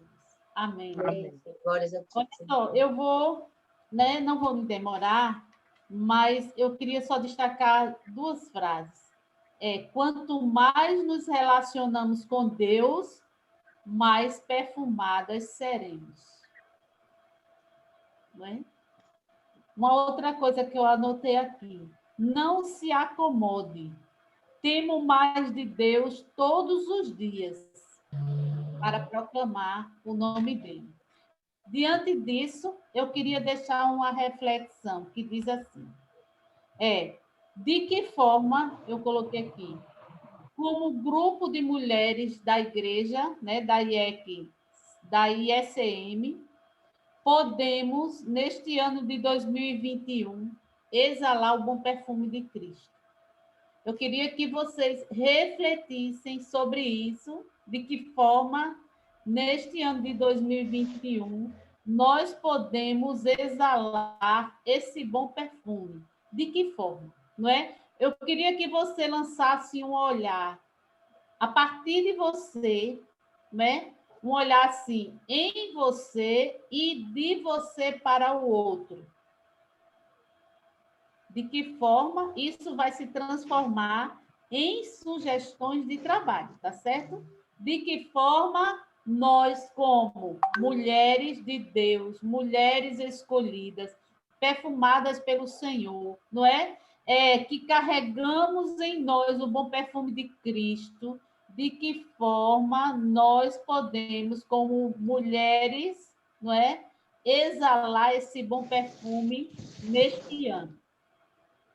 Amém. Amém. Glórias a Olha só, eu vou, né, não vou me demorar, mas eu queria só destacar duas frases. Quanto mais nos relacionamos com Deus, mais perfumadas seremos. Não é? Uma outra coisa que eu anotei aqui. Não se acomode. Temo mais de Deus todos os dias para proclamar o nome dele. Diante disso, eu queria deixar uma reflexão que diz assim: de que forma, eu coloquei aqui, como grupo de mulheres da igreja, né, da IEC, da ISM, podemos, neste ano de 2021, exalar o bom perfume de Cristo? Eu queria que vocês refletissem sobre isso, de que forma, neste ano de 2021, nós podemos exalar esse bom perfume. De que forma? Não é? Eu queria que você lançasse um olhar a partir de você, né? Um olhar assim, em você e de você para o outro. De que forma isso vai se transformar em sugestões de trabalho, tá certo? De que forma nós, como mulheres de Deus, mulheres escolhidas, perfumadas pelo Senhor, não é? Que carregamos em nós o bom perfume de Cristo, de que forma nós podemos, como mulheres, não é? Exalar esse bom perfume neste ano.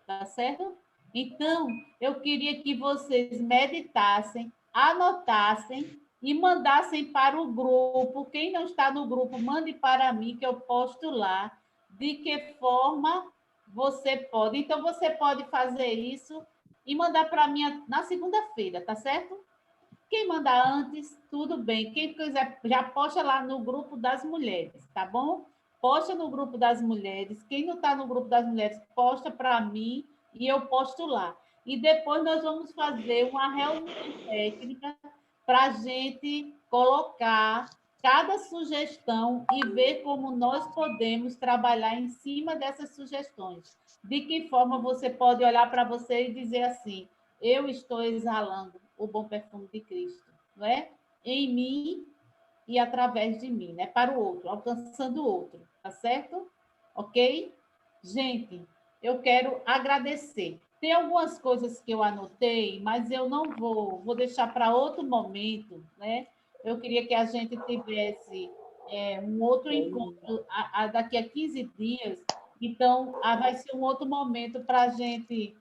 Tá certo? Então, eu queria que vocês meditassem, anotassem e mandassem para o grupo. Quem não está no grupo, mande para mim, que eu posto lá. De que forma você pode. Então, você pode fazer isso e mandar para mim na segunda-feira, tá certo? Quem mandar antes, tudo bem. Quem quiser, já posta lá no grupo das mulheres, tá bom? Posta no grupo das mulheres. Quem não está no grupo das mulheres, posta para mim e eu posto lá. E depois nós vamos fazer uma reunião técnica para a gente colocar cada sugestão e ver como nós podemos trabalhar em cima dessas sugestões. De que forma você pode olhar para você e dizer assim: eu estou exalando o bom perfume de Cristo, não é? Em mim e através de mim, né? Para o outro, alcançando o outro, tá certo? Ok? Gente, eu quero agradecer. Tem algumas coisas que eu anotei, mas eu não vou deixar para outro momento, né? Eu queria que a gente tivesse um outro encontro daqui a 15 dias, então vai ser um outro momento para a gente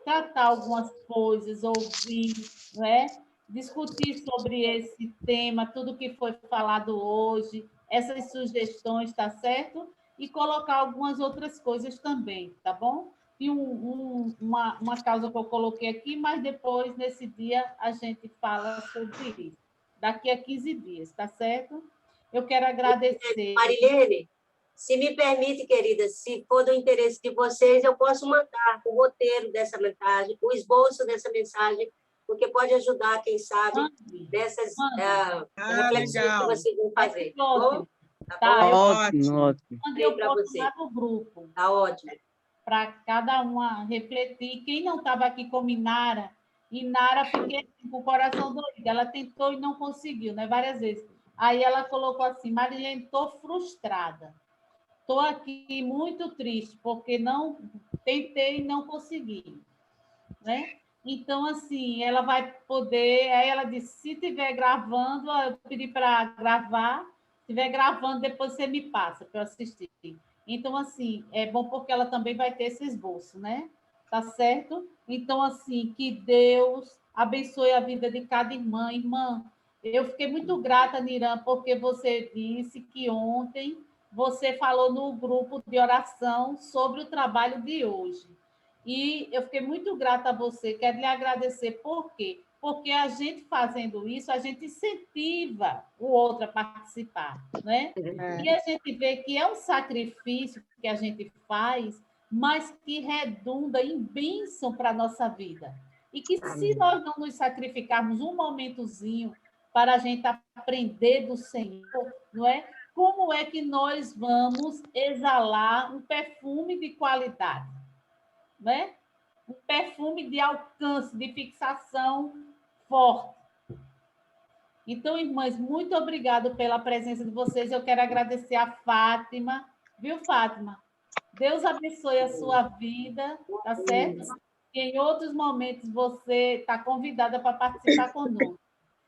tratar algumas coisas, ouvir, não é? Discutir sobre esse tema, tudo que foi falado hoje, essas sugestões, tá certo? E colocar algumas outras coisas também, tá bom? E uma causa que eu coloquei aqui, mas depois, nesse dia, a gente fala sobre isso. Daqui a 15 dias, tá certo? Eu quero agradecer. Marilene, se me permite, querida, se for do interesse de vocês, eu posso mandar o roteiro dessa mensagem, o esboço dessa mensagem, porque pode ajudar, quem sabe, nessas reflexões legal. que vocês vão fazer. Tá bom? Tá, Ótimo, ótimo. eu posto lá no grupo. Tá ótimo. Para cada uma refletir. Quem não estava aqui como Inara, Inara fiquei assim, com o coração doído. Ela tentou e não conseguiu, né? Várias vezes. Aí ela colocou assim: Marilene, estou frustrada. Estou aqui muito triste, porque não tentei e não consegui, né? Então, assim, ela vai poder... Aí ela disse, se estiver gravando, eu pedi para gravar, se estiver gravando, depois você me passa para eu assistir. Então, assim, é bom porque ela também vai ter esse esboço, né? Tá certo? Então, assim, que Deus abençoe a vida de cada irmã. Irmã, eu fiquei muito grata, Niran, porque você disse que ontem você falou no grupo de oração sobre o trabalho de hoje. E eu fiquei muito grata a você, quero lhe agradecer. Por quê? Porque a gente fazendo isso, a gente incentiva o outro a participar, né? E a gente vê que é um sacrifício que a gente faz, mas que redunda em bênção para a nossa vida. E que se nós não nos sacrificarmos um momentozinho para a gente aprender do Senhor, não é? Como é que nós vamos exalar um perfume de qualidade? Né? Um perfume de alcance, de fixação forte. Então, irmãs, muito obrigada pela presença de vocês. Eu quero agradecer a Fátima, viu, Fátima? Deus abençoe a sua vida, tá certo? E em outros momentos você está convidada para participar conosco.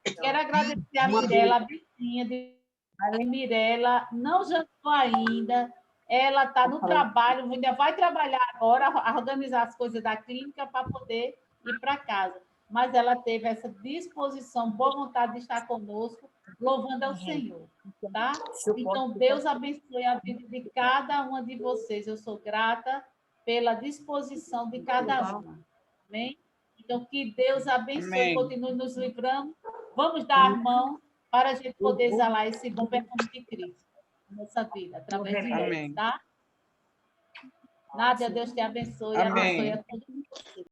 Quero agradecer a Mirela, a vizinha a Mirela, não jantou ainda. Ela está no trabalho, ainda vai trabalhar agora, a organizar as coisas da clínica para poder ir para casa. Mas ela teve essa disposição, boa vontade de estar conosco, louvando ao Senhor. Tá? Então, Deus abençoe a vida de cada uma de vocês. Eu sou grata pela disposição de cada uma. Amém? Então, que Deus abençoe e continue nos livrando. Vamos dar a mão para a gente poder exalar esse bom perfume de Cristo na nossa vida, através de nós, tá? Nádia, Deus te abençoe. Amém. Abençoe a todos.